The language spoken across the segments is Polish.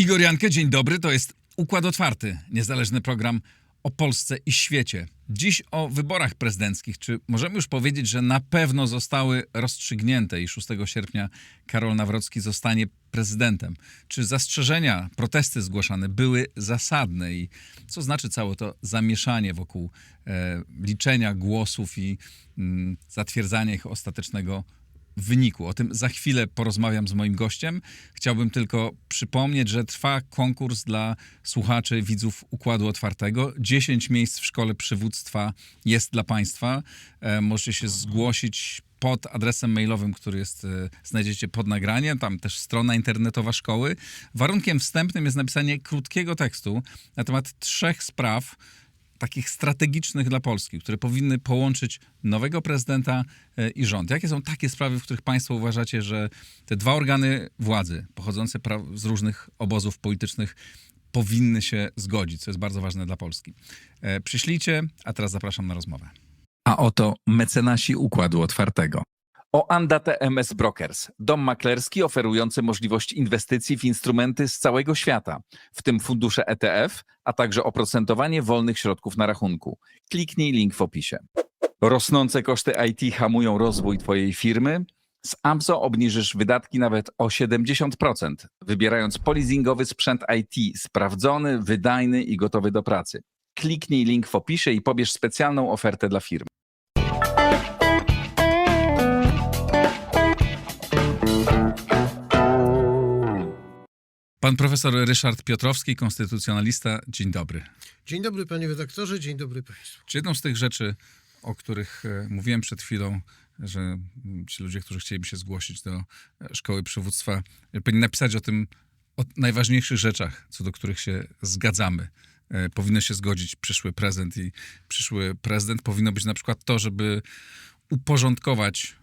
Igor Jankę, dzień dobry. To jest Układ Otwarty, niezależny program o Polsce i świecie. Dziś o wyborach prezydenckich. Czy możemy już powiedzieć, że na pewno zostały rozstrzygnięte i 6 sierpnia Karol Nawrocki zostanie prezydentem? Czy zastrzeżenia, protesty zgłaszane były zasadne i co znaczy całe to zamieszanie wokół liczenia głosów i zatwierdzania ich ostatecznego wyniku? O tym za chwilę porozmawiam z moim gościem. Chciałbym tylko przypomnieć, że trwa konkurs dla słuchaczy, widzów Układu Otwartego. 10 miejsc w Szkole Przywództwa jest dla Państwa. Możecie się zgłosić pod adresem mailowym, który znajdziecie pod nagraniem. Tam też strona internetowa szkoły. Warunkiem wstępnym jest napisanie krótkiego tekstu na temat 3 spraw, takich strategicznych dla Polski, które powinny połączyć nowego prezydenta i rząd. Jakie są takie sprawy, w których państwo uważacie, że te 2 organy władzy pochodzące z różnych obozów politycznych powinny się zgodzić, co jest bardzo ważne dla Polski? Przyślijcie, a teraz zapraszam na rozmowę. A oto mecenasi Układu Otwartego. Oanda TMS Brokers, dom maklerski oferujący możliwość inwestycji w instrumenty z całego świata, w tym fundusze ETF, a także oprocentowanie wolnych środków na rachunku. Kliknij link w opisie. Rosnące koszty IT hamują rozwój Twojej firmy? Z AMZO obniżysz wydatki nawet o 70%, wybierając polizingowy sprzęt IT sprawdzony, wydajny i gotowy do pracy. Kliknij link w opisie i pobierz specjalną ofertę dla firmy. Pan profesor Ryszard Piotrowski, konstytucjonalista. Dzień dobry. Dzień dobry, panie redaktorze, dzień dobry państwu. Czy jedną z tych rzeczy, o których mówiłem przed chwilą, że ci ludzie, którzy chcieliby się zgłosić do Szkoły Przywództwa, powinni napisać o najważniejszych rzeczach, co do których się zgadzamy. Powinno się zgodzić przyszły prezydent i przyszły prezydent powinno być na przykład to, żeby uporządkować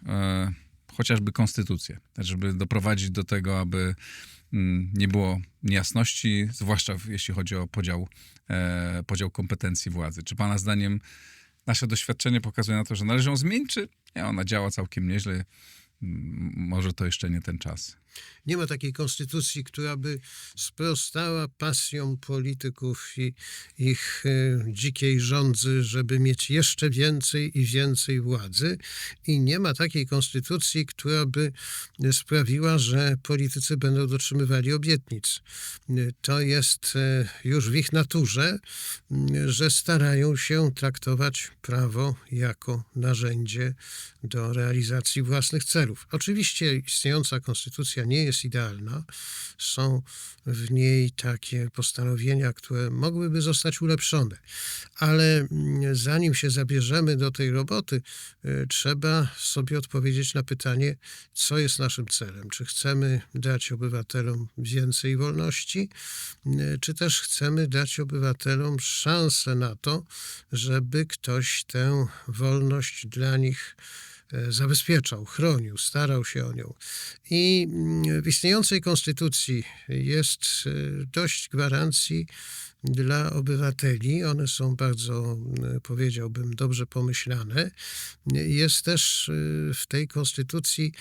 chociażby konstytucję, żeby doprowadzić do tego, aby nie było niejasności, zwłaszcza jeśli chodzi o podział kompetencji władzy. Czy pana zdaniem nasze doświadczenie pokazuje na to, że należy ją zmienić, czy nie, ona działa całkiem nieźle? Może to jeszcze nie ten czas. Nie ma takiej konstytucji, która by sprostała pasjom polityków i ich dzikiej żądzy, żeby mieć jeszcze więcej i więcej władzy. I nie ma takiej konstytucji, która by sprawiła, że politycy będą dotrzymywali obietnic. To jest już w ich naturze, że starają się traktować prawo jako narzędzie do realizacji własnych celów. Oczywiście istniejąca konstytucja nie jest idealna. Są w niej takie postanowienia, które mogłyby zostać ulepszone. Ale zanim się zabierzemy do tej roboty, trzeba sobie odpowiedzieć na pytanie, co jest naszym celem. Czy chcemy dać obywatelom więcej wolności, czy też chcemy dać obywatelom szansę na to, żeby ktoś tę wolność dla nich zabezpieczał, chronił, starał się o nią. I w istniejącej konstytucji jest dość gwarancji dla obywateli. One są bardzo, powiedziałbym, dobrze pomyślane. Jest też w tej konstytucji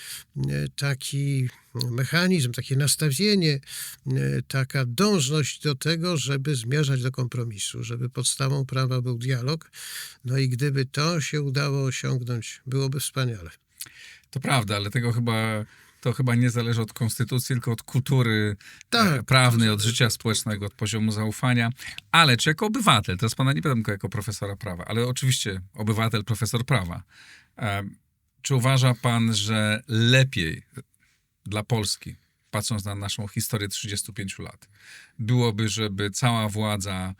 taki mechanizm, takie nastawienie, taka dążność do tego, żeby zmierzać do kompromisu, żeby podstawą prawa był dialog. No i gdyby to się udało osiągnąć, byłoby wspaniale. To prawda, ale to chyba nie zależy od konstytucji, tylko od kultury prawnej, od życia społecznego, od poziomu zaufania. Ale czy jako obywatel, teraz pana nie pytam tylko jako profesora prawa, ale oczywiście obywatel, profesor prawa, czy uważa pan, że lepiej dla Polski, patrząc na naszą historię 35 lat, byłoby, żeby cała władza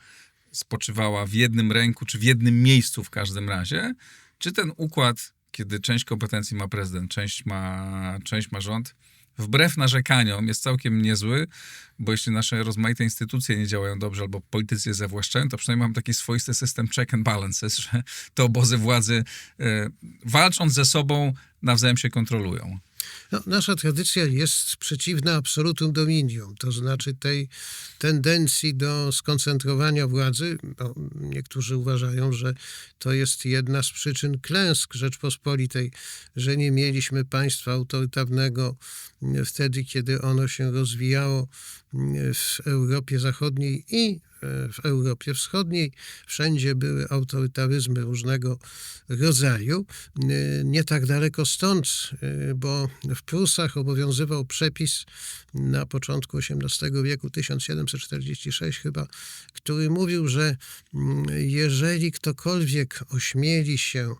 spoczywała w jednym ręku, czy w jednym miejscu w każdym razie, czy ten układ, kiedy część kompetencji ma prezydent, część ma rząd, wbrew narzekaniom jest całkiem niezły, bo jeśli nasze rozmaite instytucje nie działają dobrze albo politycy je zawłaszczają, to przynajmniej mamy taki swoisty system check and balances, że te obozy władzy walcząc ze sobą nawzajem się kontrolują. No, nasza tradycja jest przeciwna absolutum dominium, to znaczy tej tendencji do skoncentrowania władzy. No, niektórzy uważają, że to jest jedna z przyczyn klęsk Rzeczpospolitej, że nie mieliśmy państwa autorytarnego wtedy, kiedy ono się rozwijało w Europie Zachodniej i w Europie Wschodniej. Wszędzie były autorytaryzmy różnego rodzaju. Nie tak daleko stąd, bo w Prusach obowiązywał przepis na początku XVIII wieku, 1746 chyba, który mówił, że jeżeli ktokolwiek ośmieli się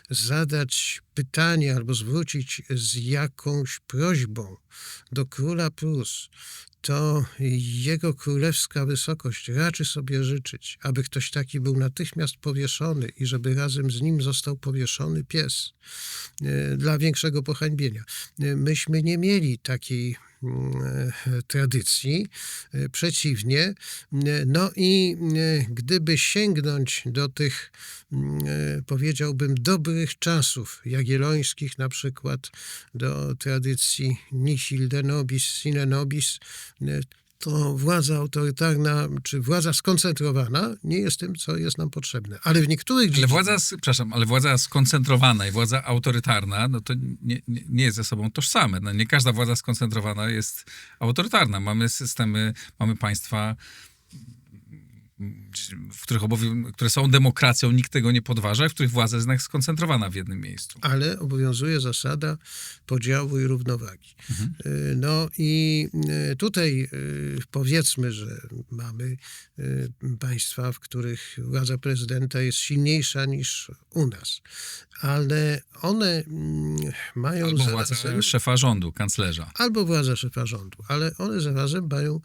zadać pytanie albo zwrócić z jakąś prośbą do króla Prus, to jego królewska wysokość raczy sobie życzyć, aby ktoś taki był natychmiast powieszony i żeby razem z nim został powieszony pies dla większego pohańbienia. Myśmy nie mieli takiej tradycji, przeciwnie. No i gdyby sięgnąć do tych, powiedziałbym, dobrych czasów jagiellońskich, na przykład do tradycji nihil de nobis sine nobis, to władza autorytarna, czy władza skoncentrowana nie jest tym, co jest nam potrzebne. Ale w niektórych Ale władza skoncentrowana i władza autorytarna, no to nie jest ze sobą tożsame. No, nie każda władza skoncentrowana jest autorytarna. Mamy systemy, mamy państwa, które są demokracją, nikt tego nie podważa, w których władza jest jednak skoncentrowana w jednym miejscu. Ale obowiązuje zasada podziału i równowagi. No i tutaj powiedzmy, że mamy państwa, w których władza prezydenta jest silniejsza niż u nas, ale one mają Albo władza szefa rządu, kanclerza. Albo władza szefa rządu, ale one zarazem mają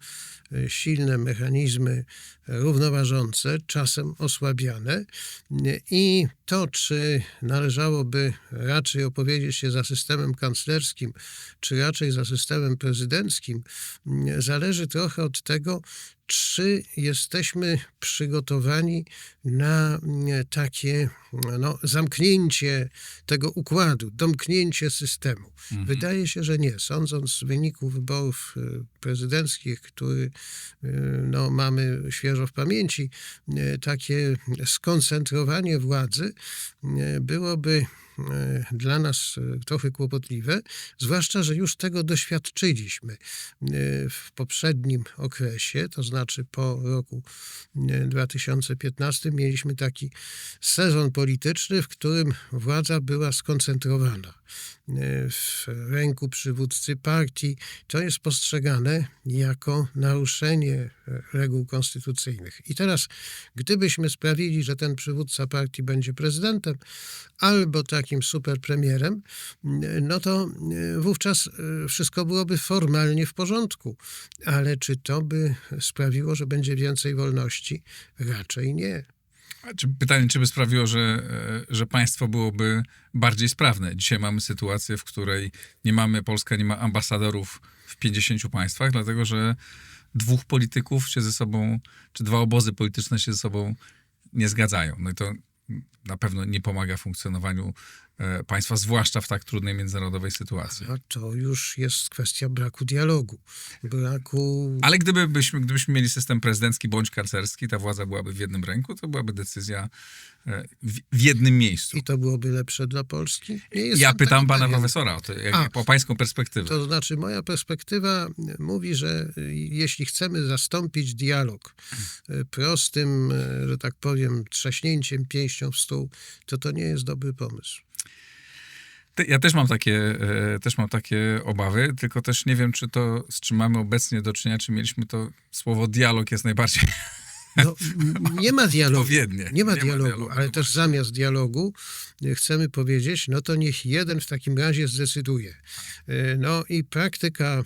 silne mechanizmy równoważące, czasem osłabiane i to, czy należałoby raczej opowiedzieć się za systemem kanclerskim, czy raczej za systemem prezydenckim, zależy trochę od tego, czy jesteśmy przygotowani na takie zamknięcie tego układu, domknięcie systemu. Wydaje się, że nie. Sądząc z wyników wyborów prezydenckich, który mamy świeżo w pamięci, takie skoncentrowanie władzy byłoby dla nas trochę kłopotliwe, zwłaszcza, że już tego doświadczyliśmy w poprzednim okresie, to znaczy po roku 2015 mieliśmy taki sezon polityczny, w którym władza była skoncentrowana w ręku przywódcy partii. To jest postrzegane jako naruszenie reguł konstytucyjnych. I teraz, gdybyśmy sprawili, że ten przywódca partii będzie prezydentem albo takim superpremierem, no to wówczas wszystko byłoby formalnie w porządku. Ale czy to by sprawiło, że będzie więcej wolności? Raczej nie. Pytanie, czy by sprawiło, że państwo byłoby bardziej sprawne? Dzisiaj mamy sytuację, w której Polska nie ma ambasadorów w 50 państwach, dlatego że dwóch polityków się ze sobą, czy dwa obozy polityczne się ze sobą nie zgadzają. No i to na pewno nie pomaga funkcjonowaniu państwa, zwłaszcza w tak trudnej międzynarodowej sytuacji. A to już jest kwestia braku dialogu. Ale gdybyśmy mieli system prezydencki bądź kanclerski, ta władza byłaby w jednym ręku, to byłaby decyzja w jednym miejscu. I to byłoby lepsze dla Polski? Ja pytam pana profesora o pańską perspektywę. To znaczy moja perspektywa mówi, że jeśli chcemy zastąpić dialog prostym, że tak powiem, trzaśnięciem pięścią w stół, to nie jest dobry pomysł. Ja też mam takie obawy, tylko też nie wiem, czy to, z czym mamy obecnie do czynienia, czy mieliśmy to słowo dialog jest najbardziej... No, nie ma dialogu, nie ma dialogu, ale też zamiast dialogu chcemy powiedzieć, no to niech jeden w takim razie zdecyduje. No i praktyka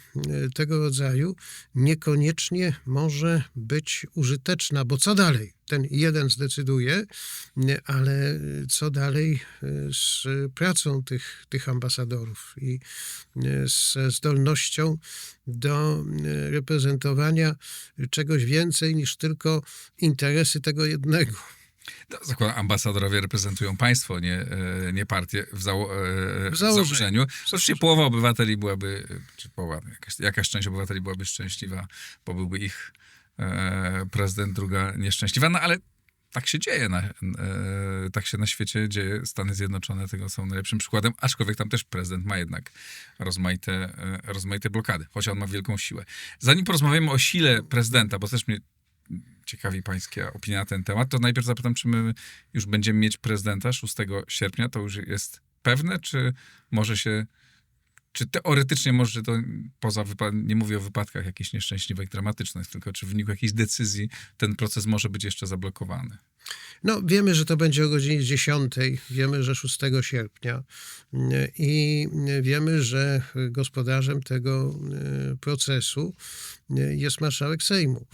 tego rodzaju niekoniecznie może być użyteczna, bo co dalej? Ten jeden zdecyduje, ale co dalej z pracą tych ambasadorów i z zdolnością do reprezentowania czegoś więcej niż tylko interesy tego jednego. No, zakładam, ambasadorowie reprezentują państwo, nie partię w założeniu. Oczywiście połowa obywateli byłaby, czy połowa, jakaś część obywateli byłaby szczęśliwa, bo byłby ich prezydent, druga nieszczęśliwa, no ale tak się dzieje, tak się na świecie dzieje. Stany Zjednoczone tego są najlepszym przykładem, aczkolwiek tam też prezydent ma jednak rozmaite blokady, chociaż on ma wielką siłę. Zanim porozmawiamy o sile prezydenta, bo też mnie ciekawi pańska opinia na ten temat, to najpierw zapytam, czy my już będziemy mieć prezydenta 6 sierpnia, to już jest pewne, czy teoretycznie może to nie mówię o wypadkach jakichś nieszczęśliwych, dramatycznych, tylko czy w wyniku jakiejś decyzji ten proces może być jeszcze zablokowany? No, wiemy, że to będzie o godzinie 10, wiemy, że 6 sierpnia i wiemy, że gospodarzem tego procesu jest marszałek Sejmu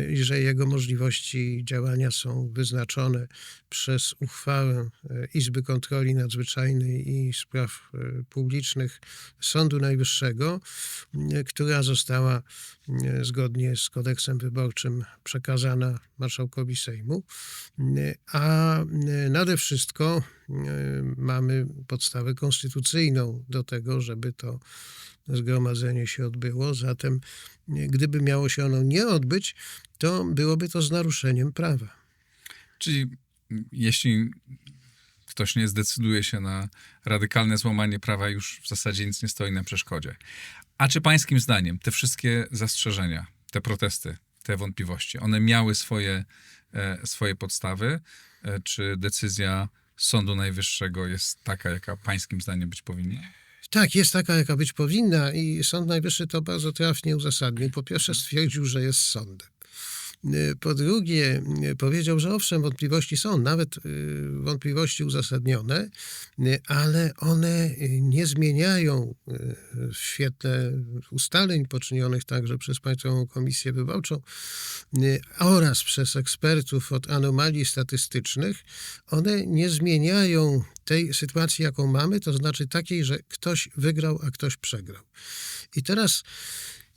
i że jego możliwości działania są wyznaczone przez uchwałę Izby Kontroli Nadzwyczajnej i Spraw Publicznych Sądu Najwyższego, która została zgodnie z kodeksem wyborczym przekazana marszałkowi Sejmu, a nade wszystko mamy podstawę konstytucyjną do tego, żeby to zgromadzenie się odbyło. Zatem gdyby miało się ono nie odbyć, to byłoby to z naruszeniem prawa. Czyli jeśli ktoś nie zdecyduje się na radykalne złamanie prawa, już w zasadzie nic nie stoi na przeszkodzie. A czy pańskim zdaniem te wszystkie zastrzeżenia, te protesty, te wątpliwości, one miały swoje podstawy? Czy decyzja Sądu Najwyższego jest taka, jaka pańskim zdaniem być powinna? Tak, jest taka, jaka być powinna i Sąd Najwyższy to bardzo trafnie uzasadnił. Po pierwsze stwierdził, że jest sądem. Po drugie, powiedział, że owszem, wątpliwości są, nawet wątpliwości uzasadnione, ale one nie zmieniają w świetle ustaleń poczynionych także przez Państwową Komisję Wyborczą oraz przez ekspertów od anomalii statystycznych, one nie zmieniają tej sytuacji, jaką mamy, to znaczy takiej, że ktoś wygrał, a ktoś przegrał. I teraz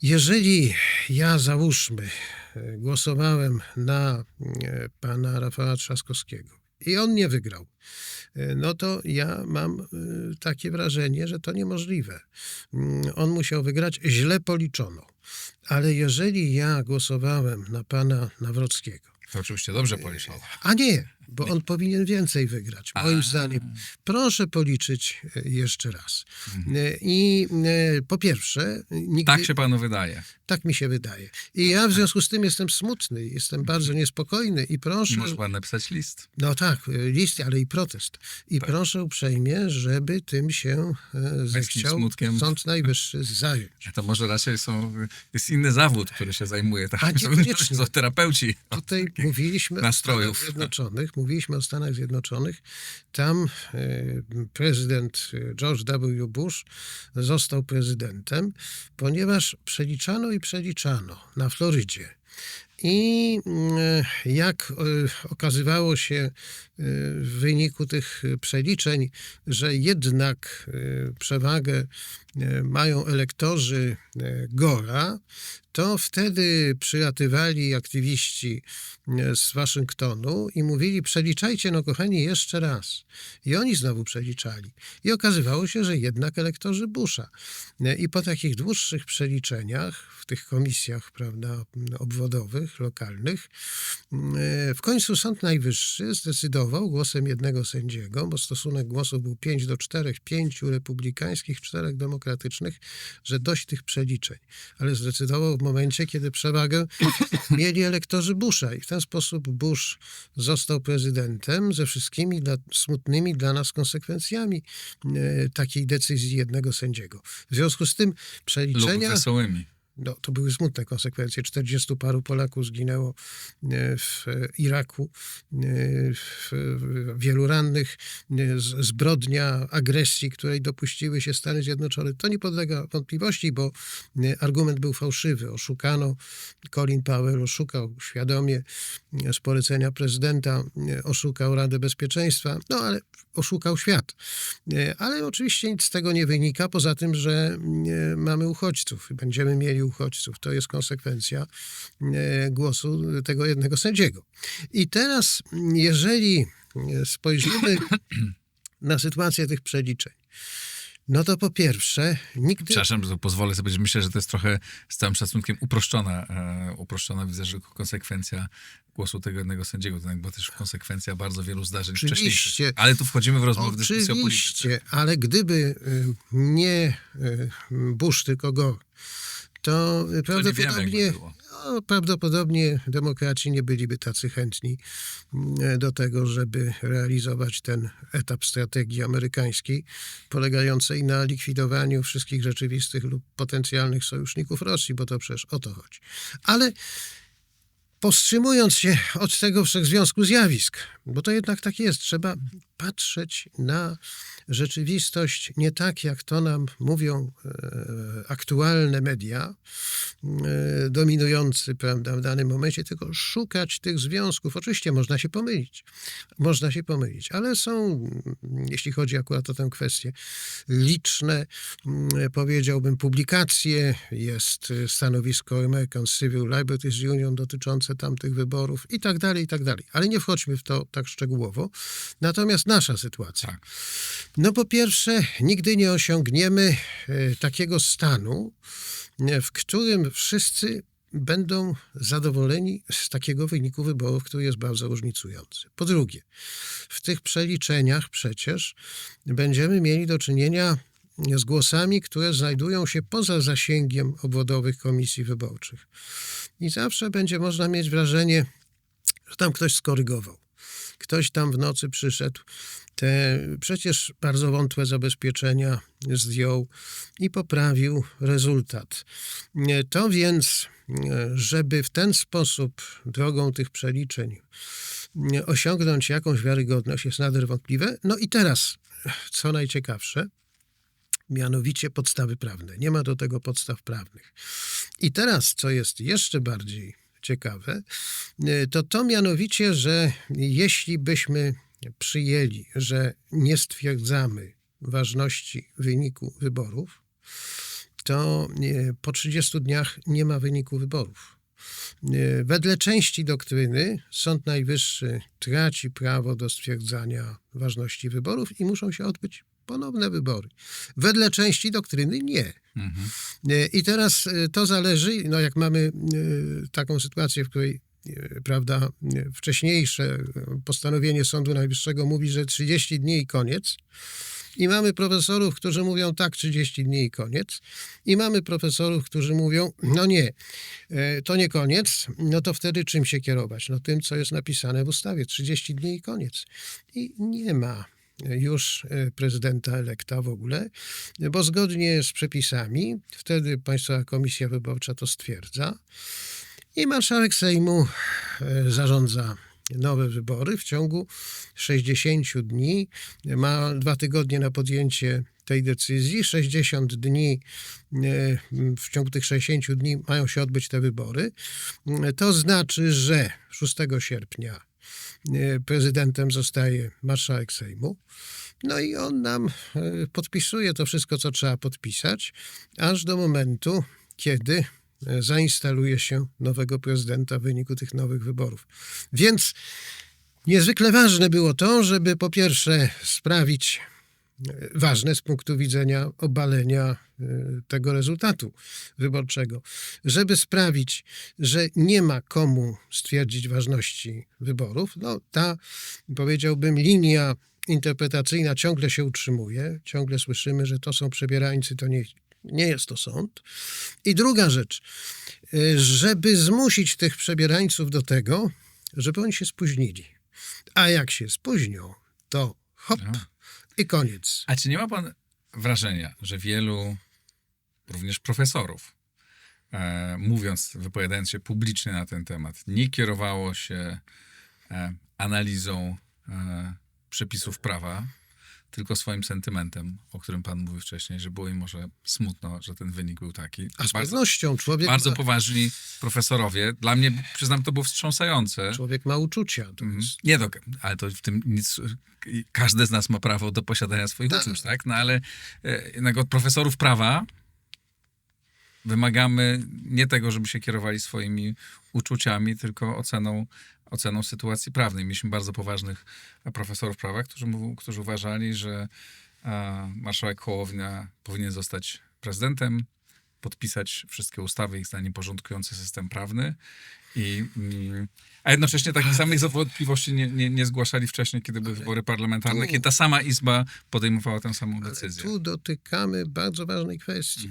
jeżeli ja, załóżmy, głosowałem na pana Rafała Trzaskowskiego i on nie wygrał, no to ja mam takie wrażenie, że to niemożliwe. On musiał wygrać, źle policzono. Ale jeżeli ja głosowałem na pana Nawrockiego, To oczywiście dobrze policzał. a nie, bo on powinien więcej wygrać, moim zdaniem. Proszę policzyć jeszcze raz. I po pierwsze... Nigdy... Tak się panu wydaje. Tak mi się wydaje. I ja w związku z tym jestem smutny, jestem bardzo niespokojny i proszę... Może pan napisać list. No tak, list, ale i protest. I proszę uprzejmie, żeby tym się zechciał smutkiem. Sąd Najwyższy zająć. To może raczej jest inny zawód, który się zajmuje. Tak? Niekoniecznie. Są terapeuci. Tutaj mówiliśmy nastrojów. Mówiliśmy o Stanach Zjednoczonych. Tam prezydent George W. Bush został prezydentem, ponieważ przeliczano na Florydzie. I jak okazywało się w wyniku tych przeliczeń, że jednak przewagę mają elektorzy Gore'a, to wtedy przylatywali aktywiści z Waszyngtonu i mówili: przeliczajcie, no kochani, jeszcze raz. I oni znowu przeliczali. I okazywało się, że jednak elektorzy Busha. I po takich dłuższych przeliczeniach w tych komisjach, prawda, obwodowych, lokalnych, w końcu Sąd Najwyższy zdecydował głosem jednego sędziego, bo stosunek głosów był 5-4, 5 republikańskich, 4 demokratycznych, że dość tych przeliczeń. Ale zdecydował w momencie, kiedy przewagę mieli elektorzy Busha. I w ten sposób Bush został prezydentem ze wszystkimi smutnymi dla nas konsekwencjami takiej decyzji jednego sędziego. W związku z tym przeliczenia... Lub wesołymi. No, to były smutne konsekwencje. 40 paru Polaków zginęło w Iraku, wielu rannych, zbrodnia agresji, której dopuściły się Stany Zjednoczone. To nie podlega wątpliwości, bo argument był fałszywy. Oszukano, Colin Powell oszukał świadomie z polecenia prezydenta, oszukał Radę Bezpieczeństwa, no ale oszukał świat. Ale oczywiście nic z tego nie wynika, poza tym, że mamy uchodźców. Będziemy mieli uchodźców. To jest konsekwencja głosu tego jednego sędziego. I teraz, jeżeli spojrzymy na sytuację tych przeliczeń, no to po pierwsze, nigdy... Przepraszam, że pozwolę sobie powiedzieć, myślę, że to jest trochę z całym szacunkiem uproszczona widzę, że konsekwencja głosu tego jednego sędziego, to była też konsekwencja bardzo wielu zdarzeń wcześniejszych. Ale tu wchodzimy w rozmowę, w dyskusję o polityce. Ale gdyby nie Bush, tylko Gore, to prawdopodobnie demokraci nie byliby tacy chętni do tego, żeby realizować ten etap strategii amerykańskiej, polegającej na likwidowaniu wszystkich rzeczywistych lub potencjalnych sojuszników Rosji, bo to przecież o to chodzi. Ale powstrzymując się od tego wszechzwiązku zjawisk, bo to jednak tak jest, trzeba patrzeć na rzeczywistość nie tak, jak to nam mówią aktualne media dominujący, prawda, w danym momencie, tylko szukać tych związków. Oczywiście można się pomylić, ale są, jeśli chodzi akurat o tę kwestię, liczne, powiedziałbym, publikacje, jest stanowisko American Civil Liberties Union dotyczące tamtych wyborów i tak dalej, ale nie wchodźmy w to tak szczegółowo. Natomiast nasza sytuacja. Tak. No po pierwsze, nigdy nie osiągniemy takiego stanu, w którym wszyscy będą zadowoleni z takiego wyniku wyborów, który jest bardzo różnicujący. Po drugie, w tych przeliczeniach przecież będziemy mieli do czynienia z głosami, które znajdują się poza zasięgiem obwodowych komisji wyborczych. I zawsze będzie można mieć wrażenie, że tam ktoś skorygował. Ktoś tam w nocy przyszedł, te przecież bardzo wątłe zabezpieczenia zdjął i poprawił rezultat. To więc, żeby w ten sposób drogą tych przeliczeń osiągnąć jakąś wiarygodność, jest nader wątpliwe. No i teraz, co najciekawsze, mianowicie podstawy prawne. Nie ma do tego podstaw prawnych. I teraz, co jest jeszcze bardziej ciekawe, to mianowicie, że jeśli byśmy przyjęli, że nie stwierdzamy ważności wyniku wyborów, to po 30 dniach nie ma wyniku wyborów. Wedle części doktryny Sąd Najwyższy traci prawo do stwierdzania ważności wyborów i muszą się odbyć ponowne wybory. Wedle części doktryny nie. I teraz to zależy, no jak mamy taką sytuację, w której prawda, wcześniejsze postanowienie Sądu Najwyższego mówi, że 30 dni i koniec. I mamy profesorów, którzy mówią tak, 30 dni i koniec. I mamy profesorów, którzy mówią, no nie, to nie koniec. No to wtedy czym się kierować? No tym, co jest napisane w ustawie, 30 dni i koniec. I nie ma już prezydenta elekta w ogóle, bo zgodnie z przepisami wtedy Państwowa Komisja Wyborcza to stwierdza i marszałek Sejmu zarządza nowe wybory w ciągu 60 dni. Ma 2 tygodnie na podjęcie tej decyzji. 60 dni, w ciągu tych 60 dni mają się odbyć te wybory. To znaczy, że 6 sierpnia prezydentem zostaje marszałek Sejmu. No i on nam podpisuje to wszystko, co trzeba podpisać, aż do momentu, kiedy zainstaluje się nowego prezydenta w wyniku tych nowych wyborów. Więc niezwykle ważne było to, żeby po pierwsze sprawić, ważne z punktu widzenia obalenia tego rezultatu wyborczego, żeby sprawić, że nie ma komu stwierdzić ważności wyborów. No, ta, powiedziałbym, linia interpretacyjna ciągle się utrzymuje. Ciągle słyszymy, że to są przebierańcy, to nie jest to sąd. I druga rzecz, żeby zmusić tych przebierańców do tego, żeby oni się spóźnili. A jak się spóźnią, to hop i koniec. A czy nie ma pan wrażenia, że wielu, również profesorów, wypowiadając się publicznie na ten temat, nie kierowało się analizą przepisów prawa, tylko swoim sentymentem, o którym pan mówił wcześniej, że było im może smutno, że ten wynik był taki. A z pewnością człowiek bardzo poważni profesorowie. Dla mnie, przyznam, to było wstrząsające. Człowiek ma uczucia. Nie, ale to w tym nic... Każdy z nas ma prawo do posiadania swoich uczuć, tak? No ale jednak od profesorów prawa wymagamy nie tego, żeby się kierowali swoimi uczuciami, tylko oceną sytuacji prawnej. Mieliśmy bardzo poważnych profesorów prawa, którzy uważali, że marszałek Hołownia powinien zostać prezydentem, podpisać wszystkie ustawy, ich zdaniem porządkujące system prawny. A jednocześnie takich samych wątpliwości nie zgłaszali wcześniej, kiedy były wybory parlamentarne, kiedy ta sama Izba podejmowała tę samą decyzję. Tu dotykamy bardzo ważnej kwestii.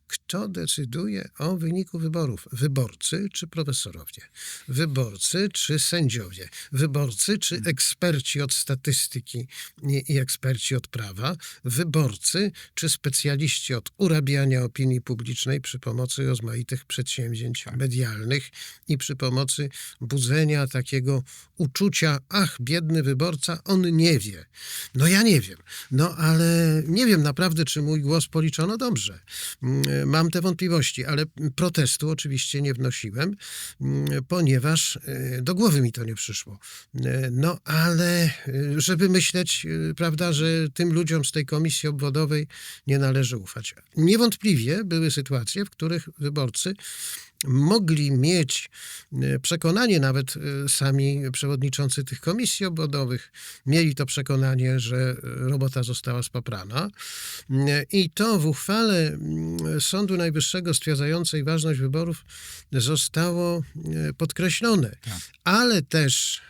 Kto decyduje o wyniku wyborów? Wyborcy czy profesorowie? Wyborcy czy sędziowie? Wyborcy czy eksperci od statystyki i eksperci od prawa? Wyborcy czy specjaliści od urabiania opinii publicznej przy pomocy rozmaitych przedsięwzięć medialnych i przy pomocy budzenia takiego uczucia, ach, biedny wyborca, on nie wie. No ja nie wiem. No ale nie wiem naprawdę, czy mój głos policzono dobrze. Mam te wątpliwości, ale protestu oczywiście nie wnosiłem, ponieważ do głowy mi to nie przyszło. No ale żeby myśleć, prawda, że tym ludziom z tej komisji obwodowej nie należy ufać. Niewątpliwie były sytuacje, w których wyborcy mogli mieć przekonanie, nawet sami przewodniczący tych komisji obwodowych mieli to przekonanie, że robota została spaprana. I to w uchwale Sądu Najwyższego stwierdzającej ważność wyborów zostało podkreślone. Tak. Ale też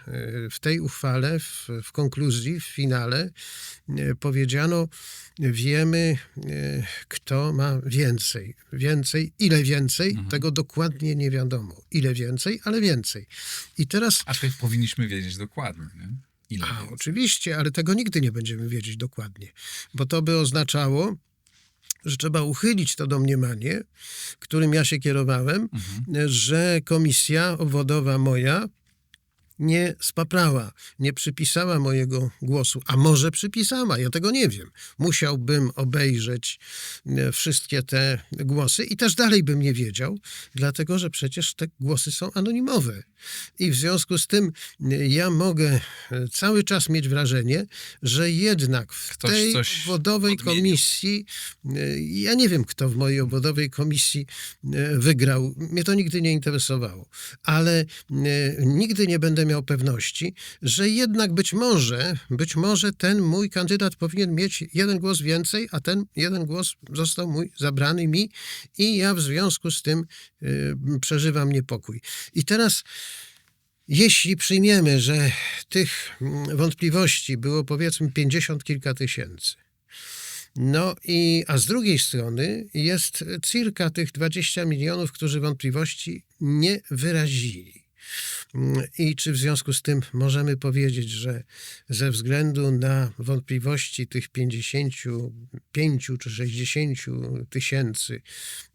w tej uchwale, w konkluzji, w finale powiedziano, wiemy, kto ma więcej. Ile więcej, tego dokładnie nie wiadomo. Ile więcej, ale więcej. I teraz... Aczkolwiek powinniśmy wiedzieć dokładnie, nie? Ile więcej. Oczywiście, ale tego nigdy nie będziemy wiedzieć dokładnie. Bo to by oznaczało, że trzeba uchylić to domniemanie, którym ja się kierowałem, że komisja obwodowa moja nie spaprała, nie przypisała mojego głosu, a może przypisała, ja tego nie wiem. Musiałbym obejrzeć wszystkie te głosy i też dalej bym nie wiedział, dlatego że przecież te głosy są anonimowe. I w związku z tym ja mogę cały czas mieć wrażenie, że jednak w tej obwodowej komisji, ja nie wiem, kto w mojej obwodowej komisji wygrał, mnie to nigdy nie interesowało, ale nigdy nie będę miał pewności, że jednak być może ten mój kandydat powinien mieć jeden głos więcej, a ten jeden głos został mój zabrany mi i ja w związku z tym przeżywam niepokój. I teraz jeśli przyjmiemy, że tych wątpliwości było powiedzmy 50 kilka tysięcy, a z drugiej strony jest cirka tych 20 milionów, którzy wątpliwości nie wyrazili. I czy w związku z tym możemy powiedzieć, że ze względu na wątpliwości tych 55 czy 60 tysięcy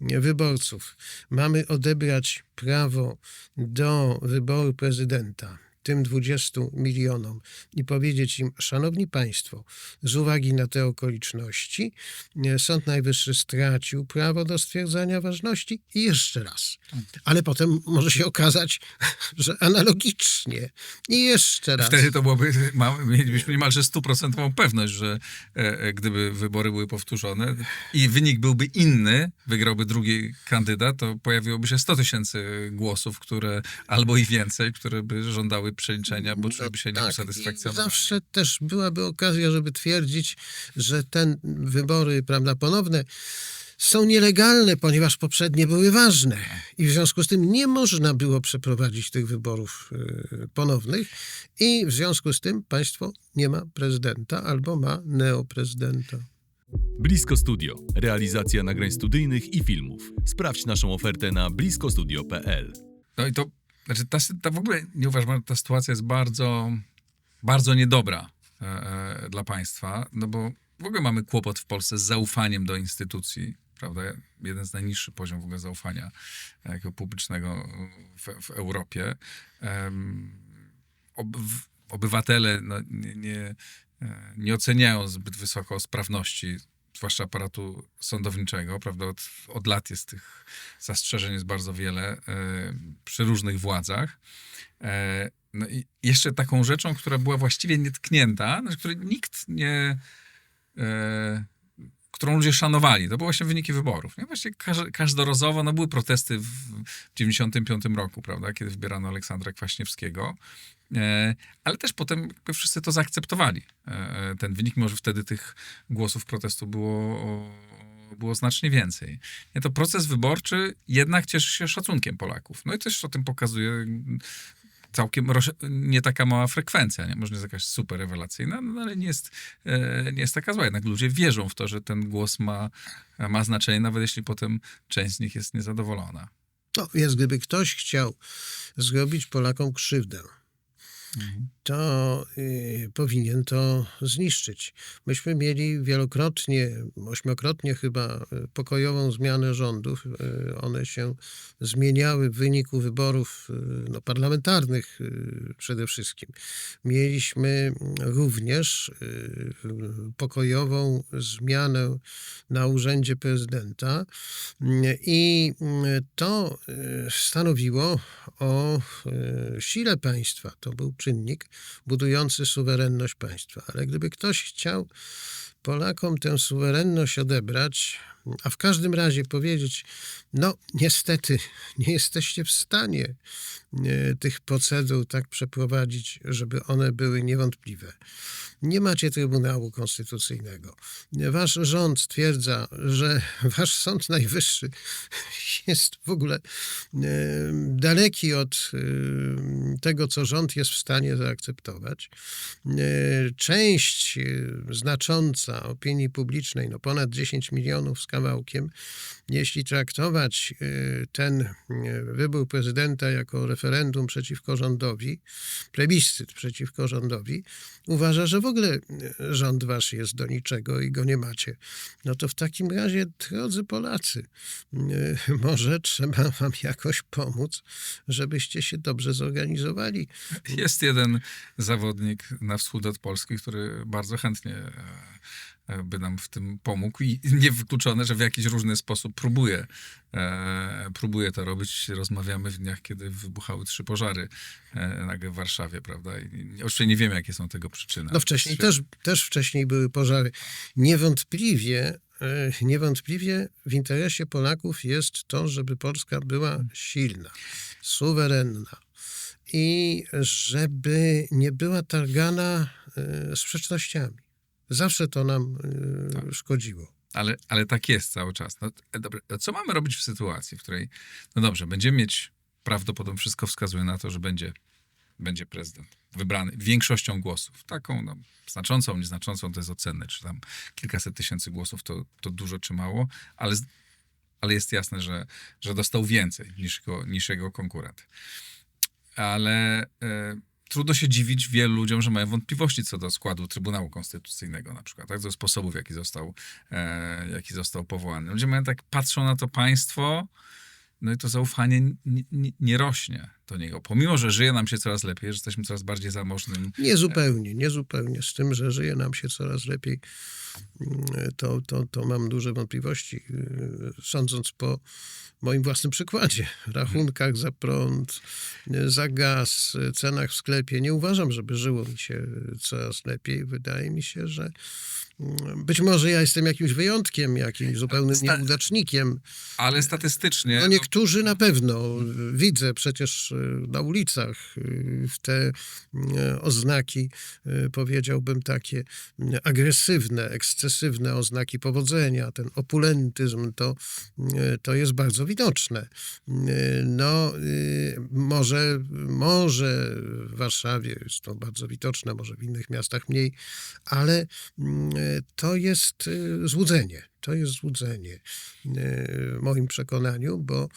wyborców mamy odebrać prawo do wyboru prezydenta tym 20 milionom i powiedzieć im, szanowni państwo, z uwagi na te okoliczności Sąd Najwyższy stracił prawo do stwierdzania ważności i jeszcze raz. Ale potem może się okazać, że analogicznie i jeszcze raz. Wtedy to mielibyśmy niemalże 100% pewność, że gdyby wybory były powtórzone i wynik byłby inny, wygrałby drugi kandydat, to pojawiłoby się 100 tysięcy głosów, albo i więcej, które by żądały przeliczenia, bo czułyby się nieusatysfakcjonowane. Zawsze też byłaby okazja, żeby twierdzić, że te wybory, prawda, ponowne są nielegalne, ponieważ poprzednie były ważne i w związku z tym nie można było przeprowadzić tych wyborów ponownych i w związku z tym państwo nie ma prezydenta albo ma neoprezydenta. Blisko Studio. Realizacja nagrań studyjnych i filmów. Sprawdź naszą ofertę na bliskostudio.pl. No i to, znaczy ta w ogóle, nie uważam, że ta sytuacja jest bardzo, bardzo niedobra dla państwa, no bo w ogóle mamy kłopot w Polsce z zaufaniem do instytucji, prawda? Jeden z najniższych poziomów w ogóle zaufania jakiego publicznego w Europie. Obywatele nie oceniają zbyt wysoko sprawności, zwłaszcza aparatu sądowniczego, prawda? Od lat jest tych zastrzeżeń jest bardzo wiele przy różnych władzach. No i jeszcze taką rzeczą, która była właściwie nietknięta, której nikt którą ludzie szanowali. To były właśnie wyniki wyborów. Nie? Właśnie każdorazowo, no były protesty w 1995 roku, prawda, kiedy wybierano Aleksandra Kwaśniewskiego, ale też potem jakby wszyscy to zaakceptowali. Ten wynik, może wtedy tych głosów protestu było znacznie więcej. Nie, to proces wyborczy jednak cieszy się szacunkiem Polaków. No i też o tym pokazuje całkiem nie taka mała frekwencja, nie? Może nie jest jakaś super rewelacyjna, no, ale nie jest taka zła. Jednak ludzie wierzą w to, że ten głos ma znaczenie, nawet jeśli potem część z nich jest niezadowolona. No, więc gdyby ktoś chciał zrobić Polakom krzywdę, to powinien to zniszczyć. Myśmy mieli wielokrotnie, 8-krotnie chyba pokojową zmianę rządów. One się zmieniały w wyniku wyborów parlamentarnych przede wszystkim. Mieliśmy również pokojową zmianę na urzędzie prezydenta i to stanowiło o sile państwa. To był czynnik budujący suwerenność państwa. Ale gdyby ktoś chciał Polakom tę suwerenność odebrać, a w każdym razie powiedzieć, no niestety nie jesteście w stanie tych procedur tak przeprowadzić, żeby one były niewątpliwe. Nie macie Trybunału Konstytucyjnego. Wasz rząd stwierdza, że wasz Sąd Najwyższy jest w ogóle daleki od tego, co rząd jest w stanie zaakceptować. Część znacząca opinii publicznej, no ponad 10 milionów z kawałkiem, jeśli traktować ten wybór prezydenta jako referendum przeciwko rządowi, plebiscyt przeciwko rządowi, uważa, że w ogóle rząd wasz jest do niczego i go nie macie. No to w takim razie, drodzy Polacy, może trzeba wam jakoś pomóc, żebyście się dobrze zorganizowali. Jest jeden zawodnik na wschód od Polski, który bardzo chętnie by nam w tym pomógł i niewykluczone, że w jakiś różny sposób próbuje to robić. Rozmawiamy w dniach, kiedy wybuchały 3 pożary nagle w Warszawie, prawda? I oczywiście nie wiemy, jakie są tego przyczyny. No wcześniej też wcześniej były pożary. Niewątpliwie w interesie Polaków jest to, żeby Polska była silna, suwerenna i żeby nie była targana sprzecznościami. Zawsze to nam szkodziło. Ale tak jest cały czas. No, dobra, co mamy robić w sytuacji, w której, no dobrze, będziemy mieć, prawdopodobnie wszystko wskazuje na to, że będzie prezydent wybrany większością głosów. Taką no, znaczącą, nieznaczącą, to jest ocenne, czy tam kilkaset tysięcy głosów to dużo czy mało, ale jest jasne, że dostał więcej niż jego konkurent. Ale trudno się dziwić wielu ludziom, że mają wątpliwości co do składu Trybunału Konstytucyjnego na przykład, tak? Do sposobów, jaki został powołany. Ludzie patrzą na to państwo, no i to zaufanie nie rośnie do niego. Pomimo, że żyje nam się coraz lepiej, że jesteśmy coraz bardziej zamożnym. Nie zupełnie. Z tym, że żyje nam się coraz lepiej, to mam duże wątpliwości. Sądząc po moim własnym przykładzie, rachunkach za prąd, za gaz, cenach w sklepie, nie uważam, żeby żyło mi się coraz lepiej. Wydaje mi się, że być może ja jestem jakimś wyjątkiem, jakimś zupełnym nieudacznikiem. Ale statystycznie... No niektórzy na pewno. Widzę przecież na ulicach te oznaki, powiedziałbym takie agresywne, ekscesywne oznaki powodzenia, ten opulentyzm, to jest bardzo widoczne. No może w Warszawie jest to bardzo widoczne, może w innych miastach mniej, ale to jest złudzenie. To jest złudzenie w moim przekonaniu, bo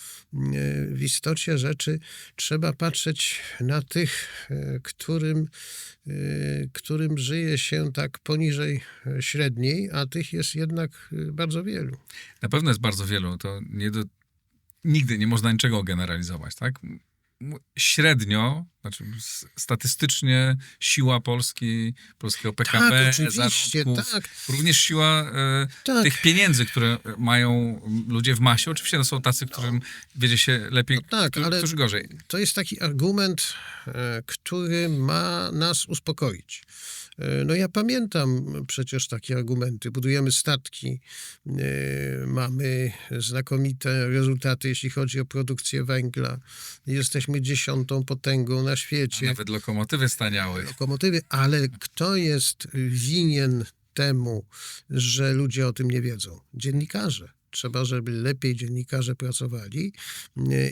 w istocie rzeczy trzeba patrzeć na tych, którym żyje się tak poniżej średniej, a tych jest jednak bardzo wielu. Na pewno jest bardzo wielu. To nigdy nie można niczego generalizować, tak? Średnio, znaczy statystycznie siła polskiego PKB, Tak, oczywiście, zarobków, tak. również siła tych pieniędzy, które mają ludzie w masie. Oczywiście to są tacy, którym wiedzie się lepiej, którzy gorzej. To jest taki argument, który ma nas uspokoić. No ja pamiętam przecież takie argumenty. Budujemy statki, mamy znakomite rezultaty, jeśli chodzi o produkcję węgla. Jesteśmy 10. potęgą na A świecie. nawet lokomotywy staniały. Lokomotywy, ale kto jest winien temu, że ludzie o tym nie wiedzą? Dziennikarze. Trzeba, żeby lepiej dziennikarze pracowali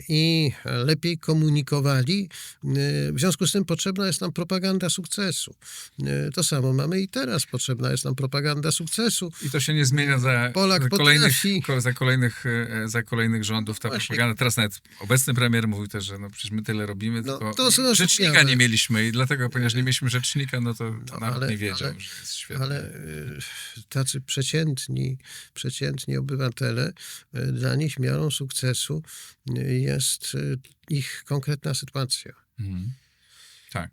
i lepiej komunikowali. W związku z tym potrzebna jest nam propaganda sukcesu. To samo mamy i teraz. Potrzebna jest nam propaganda sukcesu. I to się nie zmienia Polak potrafi. za kolejnych rządów ta Właśnie. propaganda. Teraz nawet obecny premier mówił też, że no przecież my tyle robimy, No, tylko to zrozumiałe. rzecznika nie mieliśmy i dlatego, ponieważ nie mieliśmy rzecznika, no to nawet nie wiedział, ale- że jest świetnie. Ale tacy przeciętni obywatele, dla nich miarą sukcesu jest ich konkretna sytuacja. Mhm. Tak.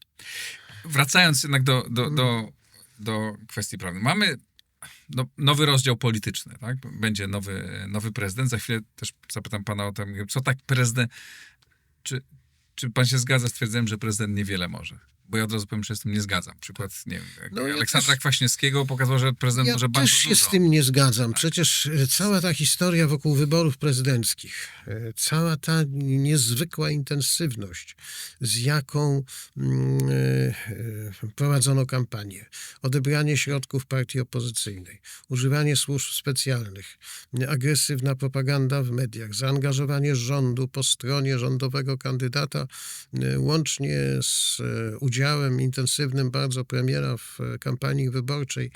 Wracając jednak do kwestii prawnej. Mamy nowy rozdział polityczny, tak? Będzie nowy prezydent. Za chwilę też zapytam pana o to, co tak prezydent... Czy pan się zgadza z twierdzeniem, że prezydent niewiele może? Bo ja od razu powiem, że z tym nie zgadzam. Przykład, nie wiem, No, ja Aleksandra też- Kwaśniewskiego pokazał, że prezydent Ja może bardzo też się dużo. z tym nie zgadzam. Przecież cała ta historia wokół wyborów prezydenckich, cała ta niezwykła intensywność, z jaką prowadzono kampanię, odebranie środków partii opozycyjnej, używanie służb specjalnych, agresywna propaganda w mediach, zaangażowanie rządu po stronie rządowego kandydata, łącznie z udziałem intensywnym bardzo premiera w kampanii wyborczej.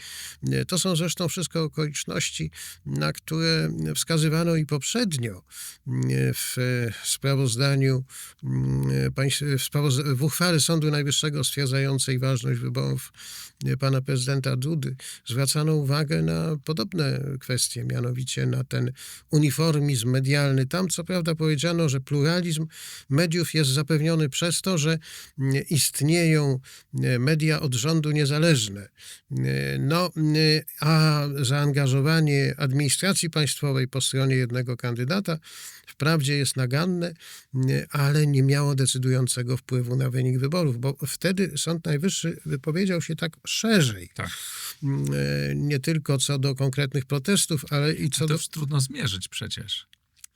To są zresztą wszystko okoliczności, na które wskazywano i poprzednio w sprawozdaniu, w uchwale Sądu Najwyższego stwierdzającej ważność wyborów pana prezydenta Dudy. Zwracano uwagę na podobne kwestie, mianowicie na ten uniformizm medialny. Tam co prawda powiedziano, że pluralizm mediów jest zapewniony przez to, że istnieją media od rządu niezależne. No, a zaangażowanie administracji państwowej po stronie jednego kandydata wprawdzie jest naganne, ale nie miało decydującego wpływu na wynik wyborów, bo wtedy Sąd Najwyższy wypowiedział się tak szerzej. Tak. Nie tylko co do konkretnych protestów, ale i co To do... już trudno zmierzyć przecież.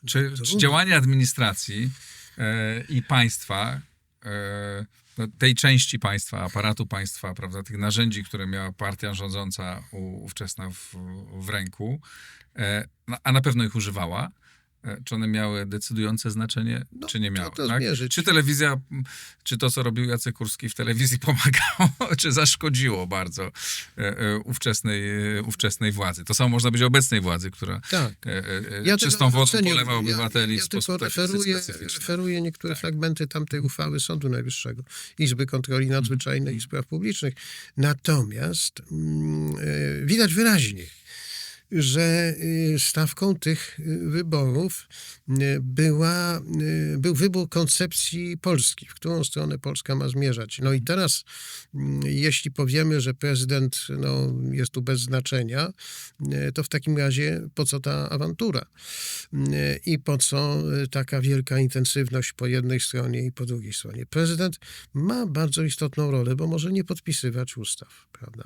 Czy Trudno. działania administracji i państwa, tej części państwa, aparatu państwa, prawda, tych narzędzi, które miała partia rządząca ówczesna w ręku, a na pewno ich używała, czy one miały decydujące znaczenie, No, czy nie miały? to Tak? zmierzyć. Czy telewizja, czy to, co robił Jacek Kurski w telewizji pomagało, czy zaszkodziło bardzo ówczesnej władzy? To samo można być o obecnej władzy, która Tak. czystą tego wodą oceniam. polewa obywateli Ja w sposób tylko taki specyficzny. referuję niektóre fragmenty tamtej uchwały Sądu Najwyższego, Izby Kontroli Nadzwyczajnej i Spraw Publicznych. Natomiast widać wyraźnie, że stawką tych wyborów był wybór koncepcji Polski, w którą stronę Polska ma zmierzać. No i teraz, jeśli powiemy, że prezydent jest tu bez znaczenia, to w takim razie po co ta awantura? I po co taka wielka intensywność po jednej stronie i po drugiej stronie? Prezydent ma bardzo istotną rolę, bo może nie podpisywać ustaw, prawda?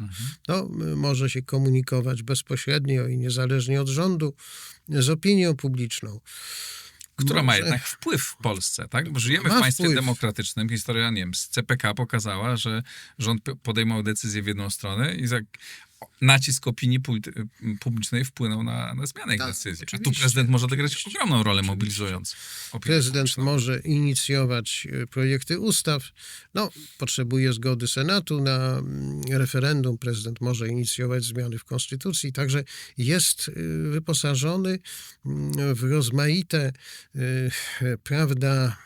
No, może się komunikować bezpośrednio i niezależnie od rządu z opinią publiczną. Która ma Może- jednak wpływ w Polsce, tak? Bo żyjemy w Ma państwie wpływ. demokratycznym. Historia, nie wiem, z CPK pokazała, że rząd podejmował decyzję w jedną stronę i nacisk opinii publicznej wpłynął na zmianę ich Tak, decyzji. A tu oczywiście, prezydent może odegrać ogromną rolę, mobilizując opinię Prezydent publiczną. może inicjować projekty ustaw. No, potrzebuje zgody Senatu na referendum. Prezydent może inicjować zmiany w Konstytucji. Także jest wyposażony w rozmaite, prawda,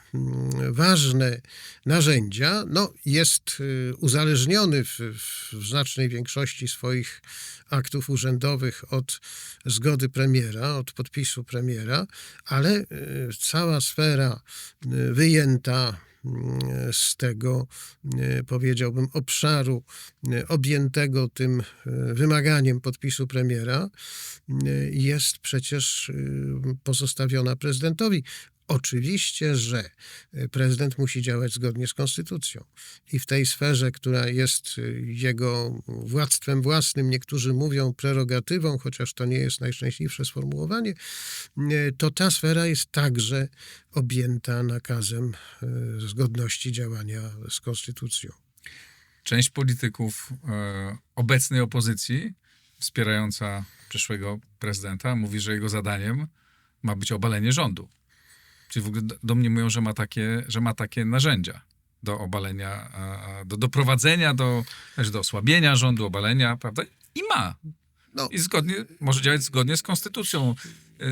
ważne narzędzia. No, jest uzależniony w znacznej większości swoich aktów urzędowych od zgody premiera, od podpisu premiera, ale cała sfera wyjęta z tego, powiedziałbym, obszaru objętego tym wymaganiem podpisu premiera jest przecież pozostawiona prezydentowi. Oczywiście, że prezydent musi działać zgodnie z konstytucją i w tej sferze, która jest jego władztwem własnym, niektórzy mówią prerogatywą, chociaż to nie jest najszczęśliwsze sformułowanie, to ta sfera jest także objęta nakazem zgodności działania z konstytucją. Część polityków obecnej opozycji, wspierająca przyszłego prezydenta, mówi, że jego zadaniem ma być obalenie rządu. Czyli w ogóle domniemują, że ma takie narzędzia do obalenia, do doprowadzenia do osłabienia rządu, obalenia, prawda? I ma. No. I może działać zgodnie z konstytucją.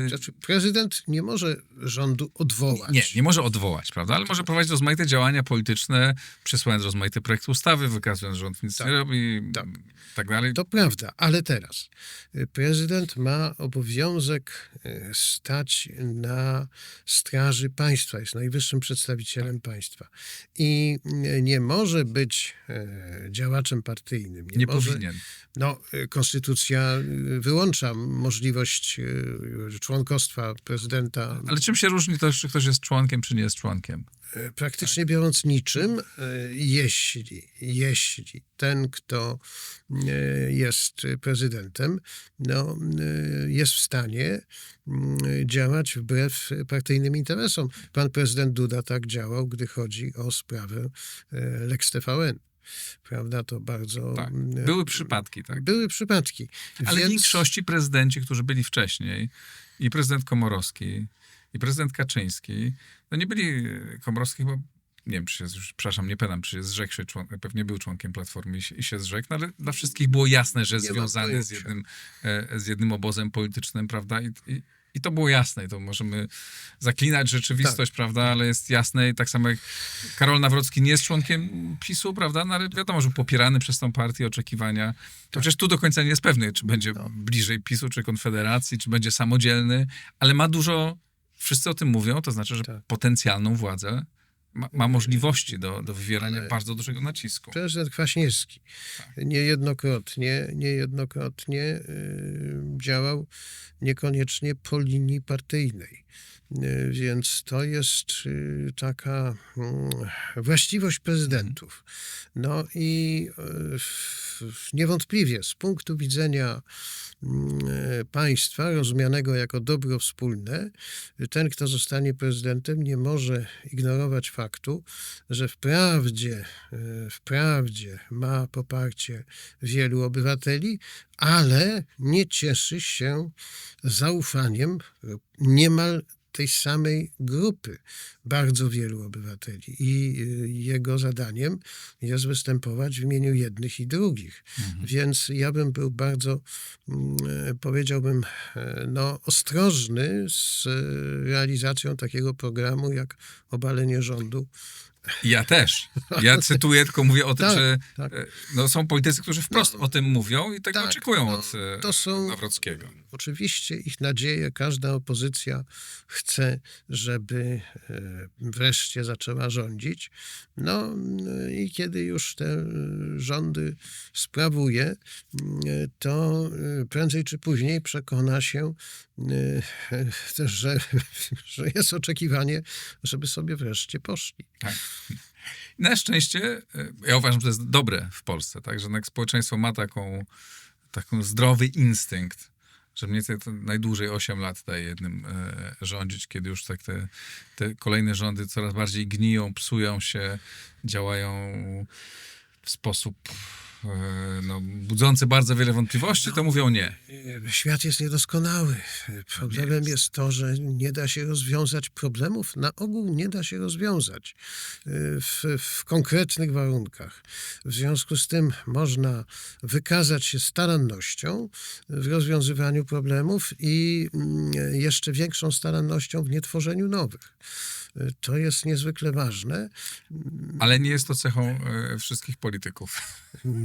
Znaczy, prezydent nie może rządu odwołać. Nie może odwołać, prawda? Ale może prowadzić rozmaite działania polityczne, przesyłając rozmaite projekty ustawy, wykazując, że rząd nic nie robi, tak dalej. To prawda, ale teraz prezydent ma obowiązek stać na straży państwa, jest najwyższym przedstawicielem państwa i nie może być działaczem partyjnym. Nie powinien. No, konstytucja wyłącza możliwość członkostwa prezydenta. Ale czym się różni to, czy ktoś jest członkiem, czy nie jest członkiem? Praktycznie biorąc niczym, jeśli ten, kto jest prezydentem, no, jest w stanie działać wbrew partyjnym interesom. Pan prezydent Duda tak działał, gdy chodzi o sprawę Lex TVN. Prawda, to bardzo... Tak. Były przypadki, tak? Były przypadki. Ale w większości prezydenci, którzy byli wcześniej, i prezydent Komorowski, i prezydent Kaczyński, no nie byli, Komorowski chyba, nie wiem, czy się, przepraszam, nie pamiętam, czy się zrzekł się, pewnie był członkiem Platformy i się zrzekł, no ale dla wszystkich było jasne, że jest związany z jednym obozem politycznym, prawda, i to było jasne, i to możemy zaklinać rzeczywistość, prawda, ale jest jasne i tak samo jak Karol Nawrocki nie jest członkiem PiS-u, prawda, no ale wiadomo, że był popierany przez tą partię, oczekiwania. To przecież tu do końca nie jest pewne, czy będzie bliżej PiS-u, czy Konfederacji, czy będzie samodzielny, ale ma dużo, wszyscy o tym mówią, to znaczy, że potencjalną władzę ma możliwości do wywierania bardzo dużego nacisku. Prezydent Kwaśniewski niejednokrotnie działał niekoniecznie po linii partyjnej. Więc to jest taka właściwość prezydentów. No i niewątpliwie z punktu widzenia państwa rozumianego jako dobro wspólne, ten, kto zostanie prezydentem, nie może ignorować faktu, że wprawdzie ma poparcie wielu obywateli, ale nie cieszy się zaufaniem niemal tej samej grupy, bardzo wielu obywateli. I jego zadaniem jest występować w imieniu jednych i drugich. Więc ja bym był bardzo, powiedziałbym, ostrożny z realizacją takiego programu jak obalenie rządu. Ja też. Ja cytuję, tylko mówię o tym, że są politycy, którzy wprost o tym mówią i tego oczekują od Nawrockiego. Oczywiście ich nadzieje, każda opozycja chce, żeby wreszcie zaczęła rządzić. No i kiedy już te rządy sprawuje, to prędzej czy później przekona się, że jest oczekiwanie, żeby sobie wreszcie poszli. Tak. Na szczęście, ja uważam, że to jest dobre w Polsce, tak, że jednak społeczeństwo ma taką zdrowy instynkt, że mniej więcej to najdłużej 8 lat daje jednym rządzić, kiedy już tak te kolejne rządy coraz bardziej gniją, psują się, działają w sposób budzący bardzo wiele wątpliwości, to mówią nie. Świat jest niedoskonały. Problemem jest to, że nie da się rozwiązać problemów. Na ogół nie da się rozwiązać w konkretnych warunkach. W związku z tym można wykazać się starannością w rozwiązywaniu problemów i jeszcze większą starannością w nietworzeniu nowych. To jest niezwykle ważne. Ale nie jest to cechą wszystkich polityków.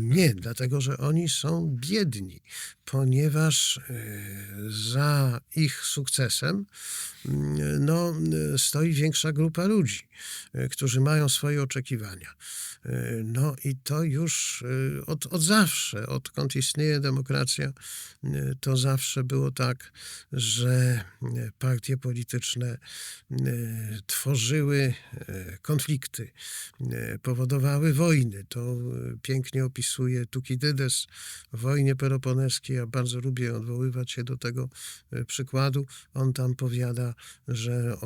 Nie, dlatego że oni są biedni, ponieważ za ich sukcesem stoi większa grupa ludzi, którzy mają swoje oczekiwania. No i to już od zawsze, odkąd istnieje demokracja, to zawsze było tak, że partie polityczne tworzyły konflikty, powodowały wojny. To pięknie opisuje Tukidydes w wojnie peloponeskiej. Ja bardzo lubię odwoływać się do tego przykładu. On tam powiada, że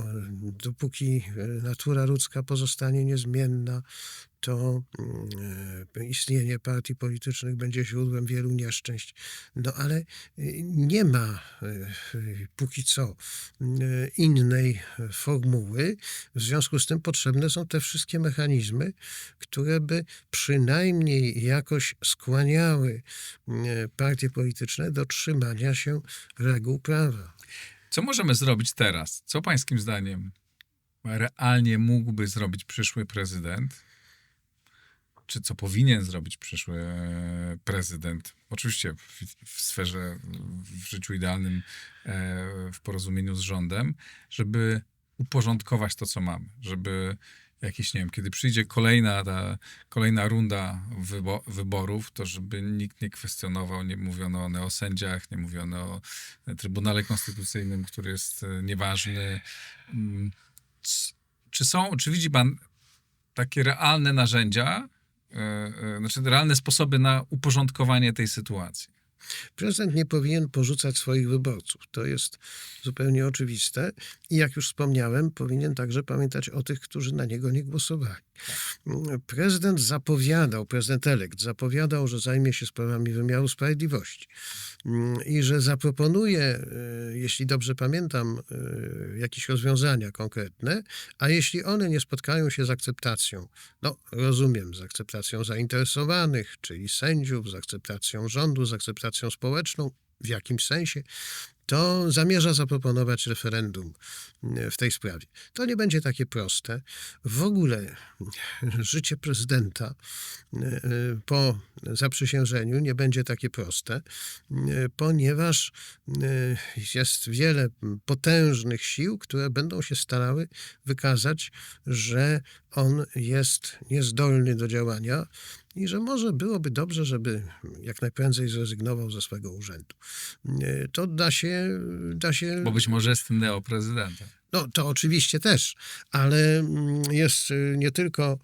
dopóki natura ludzka pozostanie niezmienna, to istnienie partii politycznych będzie źródłem wielu nieszczęść. No ale nie ma póki co innej formuły. W związku z tym potrzebne są te wszystkie mechanizmy, które by przynajmniej jakoś skłaniały partie polityczne do trzymania się reguł prawa. Co możemy zrobić teraz? Co pańskim zdaniem realnie mógłby zrobić przyszły prezydent? Czy co powinien zrobić przyszły prezydent? Oczywiście w sferze, w życiu idealnym, w porozumieniu z rządem, żeby uporządkować to, co mamy. Żeby jakieś, nie wiem, kiedy przyjdzie kolejna runda wyborów, to żeby nikt nie kwestionował, nie mówiono o neosędziach, nie mówiono o Trybunale Konstytucyjnym, który jest nieważny. Czy widzi pan takie realne narzędzia, realne sposoby na uporządkowanie tej sytuacji? Prezydent nie powinien porzucać swoich wyborców. To jest zupełnie oczywiste. I jak już wspomniałem, powinien także pamiętać o tych, którzy na niego nie głosowali. Prezydent elekt zapowiadał, że zajmie się sprawami wymiaru sprawiedliwości i że zaproponuje, jeśli dobrze pamiętam, jakieś rozwiązania konkretne, a jeśli one nie spotkają się z akceptacją, rozumiem, z akceptacją zainteresowanych, czyli sędziów, z akceptacją rządu, z akceptacją społeczną, w jakimś sensie, to zamierza zaproponować referendum w tej sprawie. To nie będzie takie proste. W ogóle życie prezydenta po zaprzysiężeniu nie będzie takie proste, ponieważ jest wiele potężnych sił, które będą się starały wykazać, że on jest niezdolny do działania i że może byłoby dobrze, żeby jak najprędzej zrezygnował ze swego urzędu. To da się... Bo być może jest neoprezydentem. No, to oczywiście też, ale jest nie tylko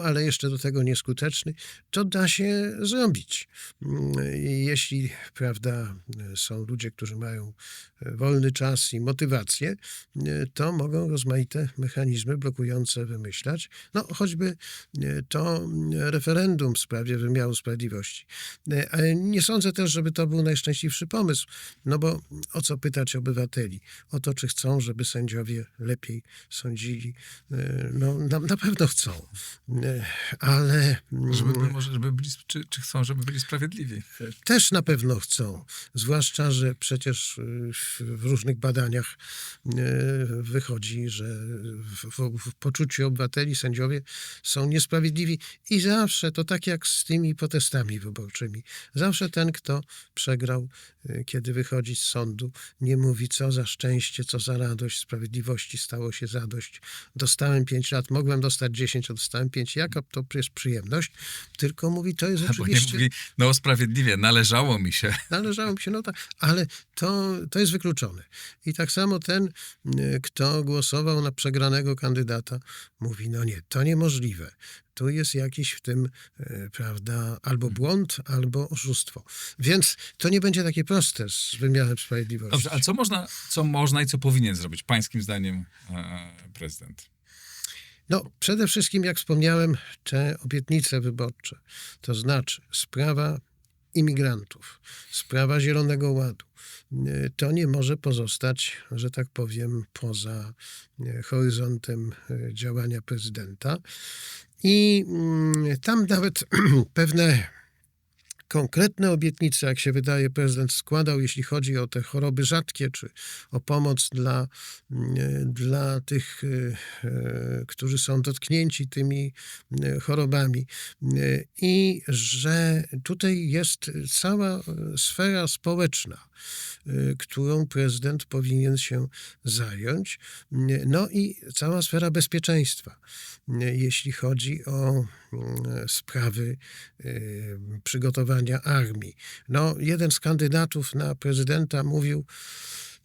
ale jeszcze do tego nieskuteczny. To da się zrobić. Jeśli, prawda, są ludzie, którzy mają wolny czas i motywację, to mogą rozmaite mechanizmy blokujące wymyślać. Choćby to referendum w sprawie wymiaru sprawiedliwości. Nie sądzę też, żeby to był najszczęśliwszy pomysł, bo o co pytać obywateli? O to, czy chcą, żeby sędziowie lepiej sądzili. Na pewno chcą, ale... Czy chcą, żeby byli sprawiedliwi? Też na pewno chcą. Zwłaszcza, że przecież w różnych badaniach wychodzi, że w poczuciu obywateli sędziowie są niesprawiedliwi i zawsze, to tak jak z tymi protestami wyborczymi, zawsze ten, kto przegrał, kiedy wychodzi z sądu, nie mówi, co za szczęście, co za radość, sprawiedliwości stało się zadość. Dostałem 5 lat, mogłem dostać 10, a dostałem 5. Jaka to jest przyjemność? Tylko mówi, to jest oczywiście... Bo nie mówi, sprawiedliwie, należało mi się. Należało mi się, tak, ale to jest wykluczone. I tak samo ten, kto głosował na przegranego kandydata, mówi, nie, to niemożliwe. Tu jest jakiś w tym, prawda, albo błąd, albo oszustwo. Więc to nie będzie takie proste z wymiarem sprawiedliwości. Dobrze, ale co można i co powinien zrobić, pańskim zdaniem, prezydent? Przede wszystkim, jak wspomniałem, te obietnice wyborcze, to znaczy sprawa imigrantów, sprawa Zielonego Ładu, to nie może pozostać, że tak powiem, poza horyzontem działania prezydenta. I tam nawet pewne konkretne obietnice, jak się wydaje, prezydent składał, jeśli chodzi o te choroby rzadkie, czy o pomoc dla tych, którzy są dotknięci tymi chorobami. I że tutaj jest cała sfera społeczna, którą prezydent powinien się zająć. No i cała sfera bezpieczeństwa, jeśli chodzi o sprawy przygotowania armii. No, jeden z kandydatów na prezydenta mówił,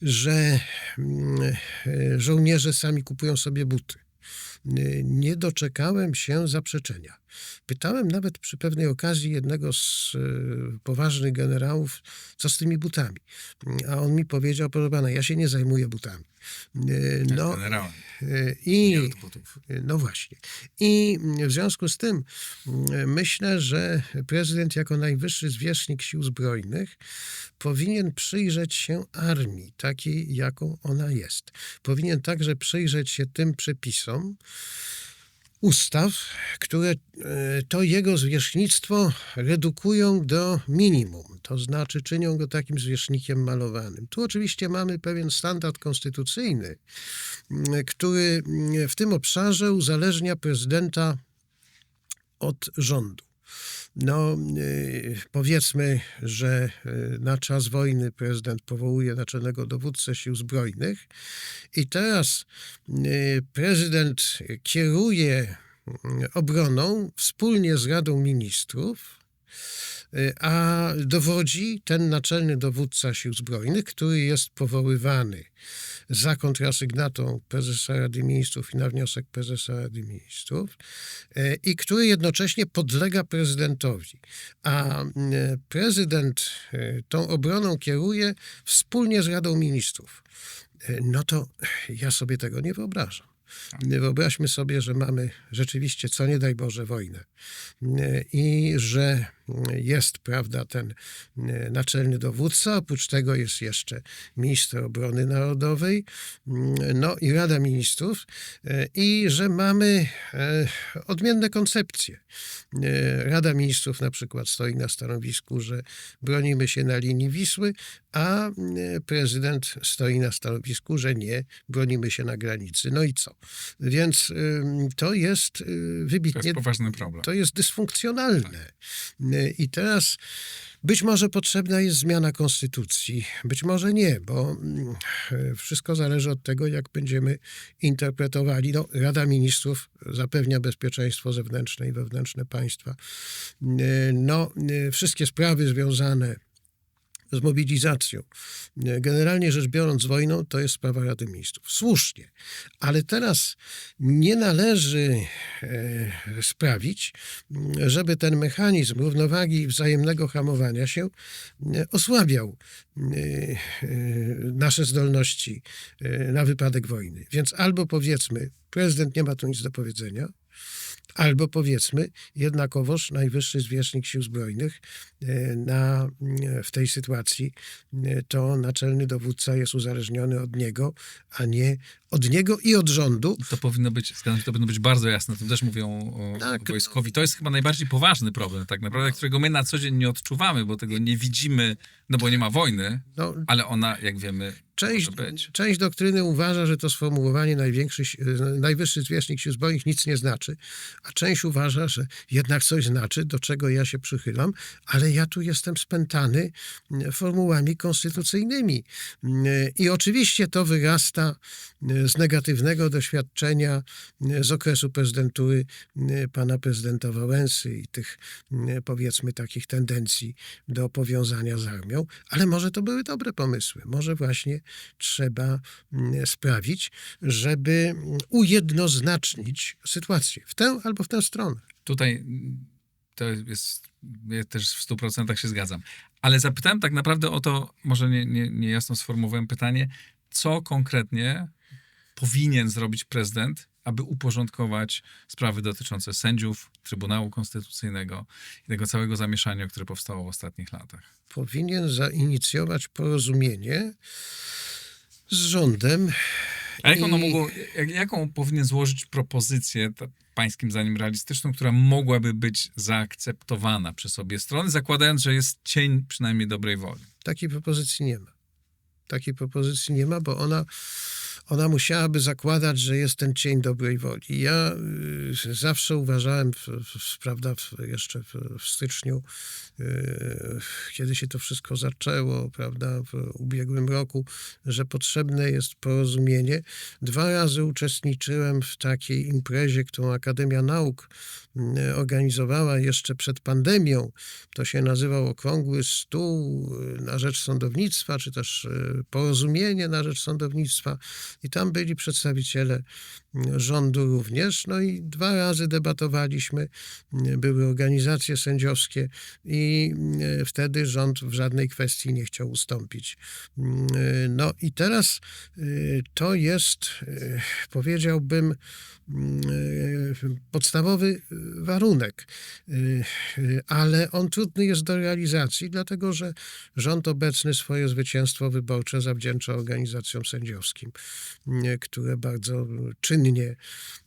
że żołnierze sami kupują sobie buty. Nie doczekałem się zaprzeczenia. Pytałem nawet przy pewnej okazji jednego z poważnych generałów, co z tymi butami. A on mi powiedział, proszę pana, ja się nie zajmuję butami. No, Generałem. i Nie od butów. no właśnie. I w związku z tym myślę, że prezydent jako najwyższy zwierzchnik Sił Zbrojnych powinien przyjrzeć się armii, takiej jaką ona jest. Powinien także przyjrzeć się tym przepisom ustaw, które to jego zwierzchnictwo redukują do minimum, to znaczy czynią go takim zwierzchnikiem malowanym. Tu oczywiście mamy pewien standard konstytucyjny, który w tym obszarze uzależnia prezydenta od rządu. No, powiedzmy, że na czas wojny prezydent powołuje naczelnego dowódcę Sił Zbrojnych i teraz prezydent kieruje obroną wspólnie z Radą Ministrów, a dowodzi ten naczelny dowódca Sił Zbrojnych, który jest powoływany za kontrasygnatą prezesa Rady Ministrów i na wniosek prezesa Rady Ministrów i który jednocześnie podlega prezydentowi. A prezydent tą obroną kieruje wspólnie z Radą Ministrów. No to ja sobie tego nie wyobrażam. Wyobraźmy sobie, że mamy rzeczywiście, co nie daj Boże, wojnę i że jest, prawda, ten naczelny dowódca, oprócz tego jest jeszcze minister obrony narodowej, no i Rada Ministrów i że mamy odmienne koncepcje. Rada Ministrów na przykład stoi na stanowisku, że bronimy się na linii Wisły, a prezydent stoi na stanowisku, że nie, bronimy się na granicy. No i co? Więc to jest wybitnie... To jest poważny problem. To jest dysfunkcjonalne. I teraz być może potrzebna jest zmiana konstytucji, być może nie, bo wszystko zależy od tego, jak będziemy interpretowali. No, Rada Ministrów zapewnia bezpieczeństwo zewnętrzne i wewnętrzne państwa. No, wszystkie sprawy związane z mobilizacją, generalnie rzecz biorąc z wojną, to jest sprawa Rady Ministrów. Słusznie, ale teraz nie należy sprawić, żeby ten mechanizm równowagi i wzajemnego hamowania się osłabiał nasze zdolności na wypadek wojny. Więc albo powiedzmy, prezydent nie ma tu nic do powiedzenia, albo powiedzmy, jednakowoż najwyższy zwierzchnik Sił Zbrojnych w tej sytuacji to naczelny dowódca jest uzależniony od niego, a nie od niego i od rządu. To powinno być, to powinno być bardzo jasne. To też mówią Tak. wojskowi. To jest chyba najbardziej poważny problem, tak naprawdę, którego my na co dzień nie odczuwamy, bo tego nie widzimy, no bo nie ma wojny, No, ale ona, jak wiemy, może być. Część doktryny uważa, że to sformułowanie najwyższy zwierzchnik Sił Zbrojnych nic nie znaczy, a część uważa, że jednak coś znaczy, do czego ja się przychylam, ale ja tu jestem spętany formułami konstytucyjnymi. I oczywiście to wyrasta z negatywnego doświadczenia z okresu prezydentury pana prezydenta Wałęsy i tych, powiedzmy, takich tendencji do powiązania z armią, ale może to były dobre pomysły. Może właśnie trzeba sprawić, żeby ujednoznacznić sytuację w tę albo w tę stronę. Tutaj to jest, ja też w 100% się zgadzam. Ale zapytałem tak naprawdę o to, może nie jasno sformułowałem pytanie, co konkretnie powinien zrobić prezydent, aby uporządkować sprawy dotyczące sędziów, Trybunału Konstytucyjnego i tego całego zamieszania, które powstało w ostatnich latach. Powinien zainicjować porozumienie z rządem A jaką powinien złożyć propozycję, pańskim zdaniem realistyczną, która mogłaby być zaakceptowana przez obie strony, zakładając, że jest cień przynajmniej dobrej woli? Takiej propozycji nie ma. Takiej propozycji nie ma, bo ona musiałaby zakładać, że jest ten cień dobrej woli. Ja zawsze uważałem, prawda, jeszcze w styczniu, kiedy się to wszystko zaczęło, prawda, w ubiegłym roku, że potrzebne jest porozumienie. 2 razy uczestniczyłem w takiej imprezie, którą Akademia Nauk organizowała jeszcze przed pandemią. To się nazywał Okrągły Stół na rzecz sądownictwa, czy też Porozumienie na rzecz sądownictwa. I tam byli przedstawiciele rządu również. No i 2 razy debatowaliśmy. Były organizacje sędziowskie i wtedy rząd w żadnej kwestii nie chciał ustąpić. No i teraz to jest, powiedziałbym, podstawowy warunek, ale on trudny jest do realizacji, dlatego że rząd obecny swoje zwycięstwo wyborcze zawdzięcza organizacjom sędziowskim, które bardzo czynnie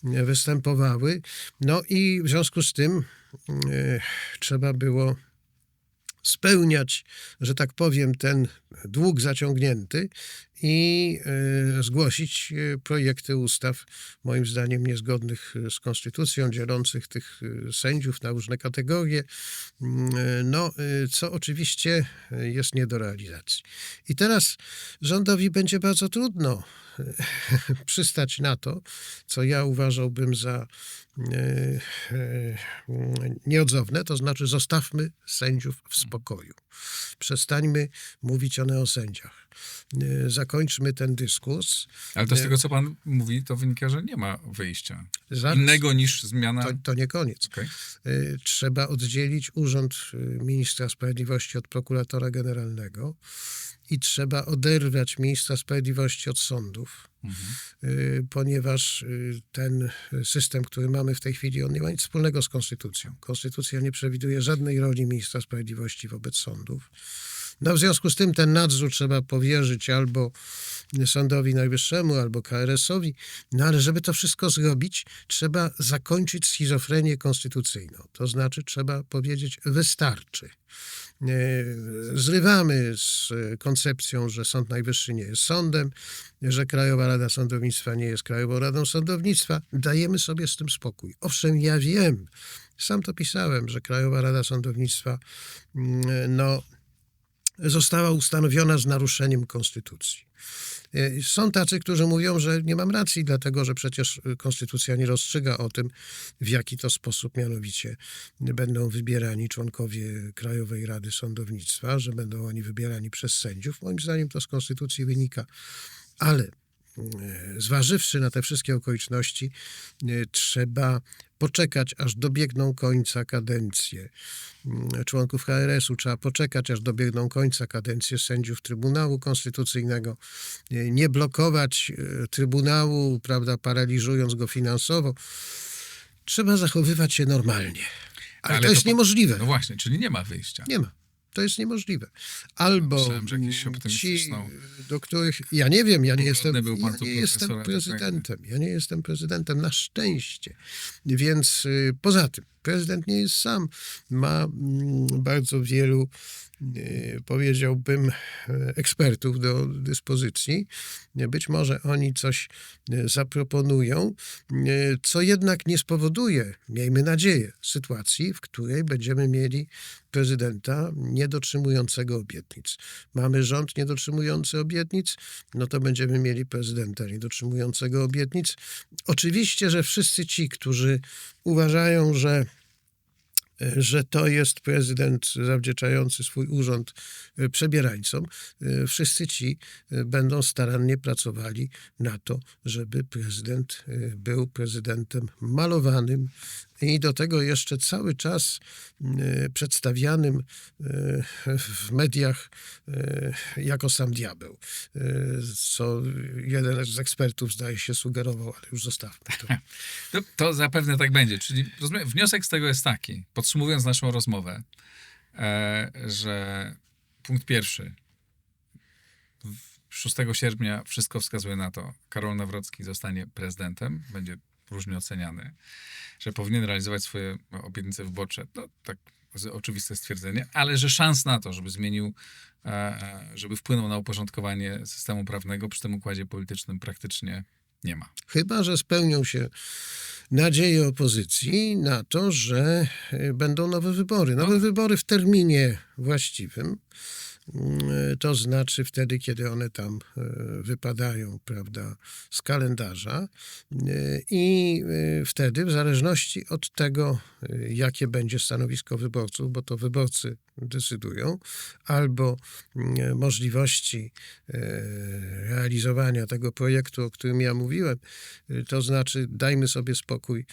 występowały. No i w związku z tym trzeba było spełniać, że tak powiem, ten dług zaciągnięty i zgłosić projekty ustaw, moim zdaniem niezgodnych z konstytucją, dzielących tych sędziów na różne kategorie, no, co oczywiście jest nie do realizacji. I teraz rządowi będzie bardzo trudno przystać na to, co ja uważałbym za nieodzowne, to znaczy zostawmy sędziów w spokoju. Przestańmy mówić o neosędziach. Zakończmy ten dyskurs. Ale to z tego, co pan mówi, to wynika, że nie ma wyjścia Zaraz. innego niż zmiana... To nie koniec. Okay. Trzeba oddzielić urząd ministra sprawiedliwości od prokuratora generalnego i trzeba oderwać ministra sprawiedliwości od sądów, ponieważ ten system, który mamy w tej chwili, on nie ma nic wspólnego z konstytucją. Konstytucja nie przewiduje żadnej roli ministra sprawiedliwości wobec sądów. No, w związku z tym ten nadzór trzeba powierzyć albo Sądowi Najwyższemu, albo KRS-owi, no ale żeby to wszystko zrobić, trzeba zakończyć schizofrenię konstytucyjną. To znaczy trzeba powiedzieć wystarczy. Zrywamy z koncepcją, że Sąd Najwyższy nie jest sądem, że Krajowa Rada Sądownictwa nie jest Krajową Radą Sądownictwa. Dajemy sobie z tym spokój. Owszem, ja wiem, sam to pisałem, że Krajowa Rada Sądownictwa została ustanowiona z naruszeniem konstytucji. Są tacy, którzy mówią, że nie mam racji, dlatego że przecież konstytucja nie rozstrzyga o tym, w jaki to sposób mianowicie będą wybierani członkowie Krajowej Rady Sądownictwa, że będą oni wybierani przez sędziów. Moim zdaniem to z konstytucji wynika, ale zważywszy na te wszystkie okoliczności, trzeba poczekać, aż dobiegną końca kadencje członków KRS-u, trzeba poczekać, aż dobiegną końca kadencje sędziów Trybunału Konstytucyjnego, nie blokować Trybunału, prawda, paraliżując go finansowo. Trzeba zachowywać się normalnie. Ale to jest niemożliwe. No właśnie, czyli nie ma wyjścia. Nie ma. To jest niemożliwe. Albo myślałem, że jakiś ci, do których... Ja nie wiem, ja nie jestem prezydentem. Okay. Ja nie jestem prezydentem, na szczęście. Więc poza tym, prezydent nie jest sam. Ma bardzo wielu, powiedziałbym, ekspertów do dyspozycji. Być może oni coś zaproponują, co jednak nie spowoduje, miejmy nadzieję, sytuacji, w której będziemy mieli prezydenta niedotrzymującego obietnic. Mamy rząd niedotrzymujący obietnic, no to będziemy mieli prezydenta niedotrzymującego obietnic. Oczywiście, że wszyscy ci, którzy uważają, że to jest prezydent zawdzięczający swój urząd przebierańcom, wszyscy ci będą starannie pracowali na to, żeby prezydent był prezydentem malowanym i do tego jeszcze cały czas przedstawianym w mediach jako sam diabeł, co jeden z ekspertów zdaje się sugerował, ale już zostawmy to. To zapewne tak będzie. Czyli rozumiem, wniosek z tego jest taki, podsumowując naszą rozmowę, że punkt pierwszy, 6 sierpnia wszystko wskazuje na to, Karol Nawrocki zostanie prezydentem, będzie różnie oceniany, że powinien realizować swoje obietnice wyborcze. No tak oczywiste stwierdzenie, ale że szans na to, żeby zmienił, żeby wpłynął na uporządkowanie systemu prawnego przy tym układzie politycznym praktycznie nie ma. Chyba że spełnią się nadzieje opozycji na to, że będą nowe wybory. Nowe wybory w terminie właściwym. To znaczy wtedy, kiedy one tam wypadają, prawda, z kalendarza i wtedy w zależności od tego, jakie będzie stanowisko wyborców, bo to wyborcy decydują, albo możliwości realizowania tego projektu, o którym ja mówiłem, to znaczy dajmy sobie spokój,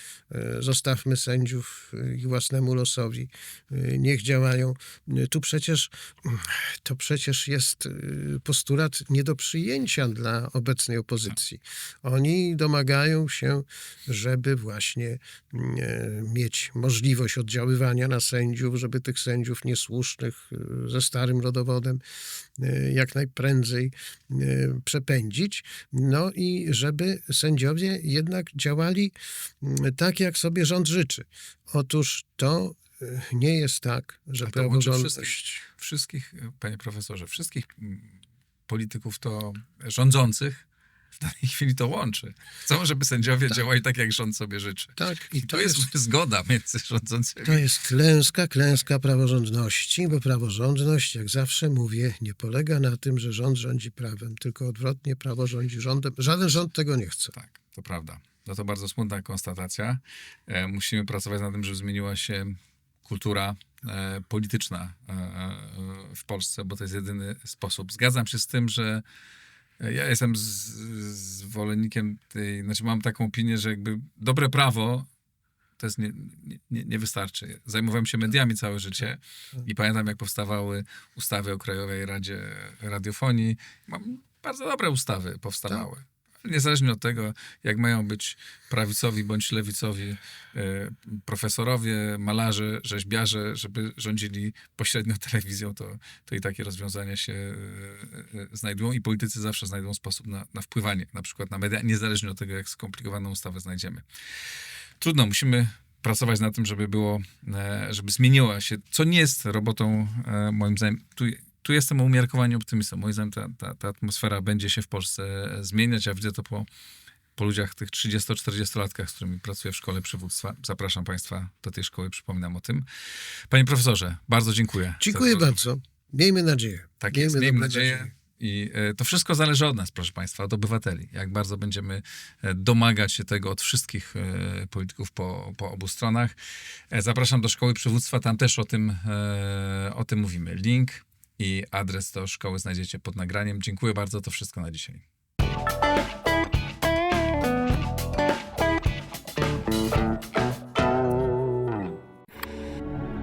zostawmy sędziów ich własnemu losowi, niech działają. To przecież jest postulat nie do przyjęcia dla obecnej opozycji. Oni domagają się, żeby właśnie mieć możliwość oddziaływania na sędziów, żeby tych sędziów niesłusznych ze starym rodowodem jak najprędzej przepędzić. No i żeby sędziowie jednak działali tak, jak sobie rząd życzy. Otóż to nie jest tak, że To łączy praworządność... wszystkich, panie profesorze, wszystkich polityków to rządzących w danej chwili to łączy. Chcą, żeby sędziowie działali tak, jak rząd sobie życzy. Tak, i To jest zgoda między rządzącymi. To jest klęska praworządności, bo praworządność, jak zawsze mówię, nie polega na tym, że rząd rządzi prawem, tylko odwrotnie, prawo rządzi rządem. Żaden rząd tego nie chce. Tak, to prawda. No to bardzo smutna konstatacja. Musimy pracować nad tym, żeby zmieniła się kultura polityczna w Polsce, bo to jest jedyny sposób. Zgadzam się z tym, że ja jestem zwolennikiem znaczy mam taką opinię, że jakby dobre prawo to jest nie wystarczy. Zajmowałem się mediami całe życie i pamiętam, jak powstawały ustawy o Krajowej Radzie Radiofonii. Bardzo dobre ustawy powstawały. Niezależnie od tego, jak mają być prawicowi bądź lewicowi profesorowie, malarze, rzeźbiarze, żeby rządzili pośrednio telewizją, to i takie rozwiązania się znajdują i politycy zawsze znajdą sposób na wpływanie na przykład na media, niezależnie od tego, jak skomplikowaną ustawę znajdziemy. Trudno, musimy pracować nad tym, żeby zmieniła się, co nie jest robotą, moim zdaniem, tu jestem umiarkowanie optymistą. Moim zdaniem ta atmosfera będzie się w Polsce zmieniać. Ja widzę to po ludziach, tych 30-40-latkach, z którymi pracuję w szkole przywództwa. Zapraszam państwa do tej szkoły, przypominam o tym. Panie profesorze, bardzo dziękuję. Dziękuję bardzo. Miejmy nadzieję. Tak jest, miejmy nadzieję. I to wszystko zależy od nas, proszę państwa, od obywateli. Jak bardzo będziemy domagać się tego od wszystkich polityków po obu stronach. Zapraszam do szkoły przywództwa, tam też o tym mówimy. Link i adres do szkoły znajdziecie pod nagraniem. Dziękuję bardzo, to wszystko na dzisiaj.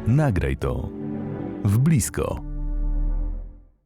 Nagraj to w Blisko.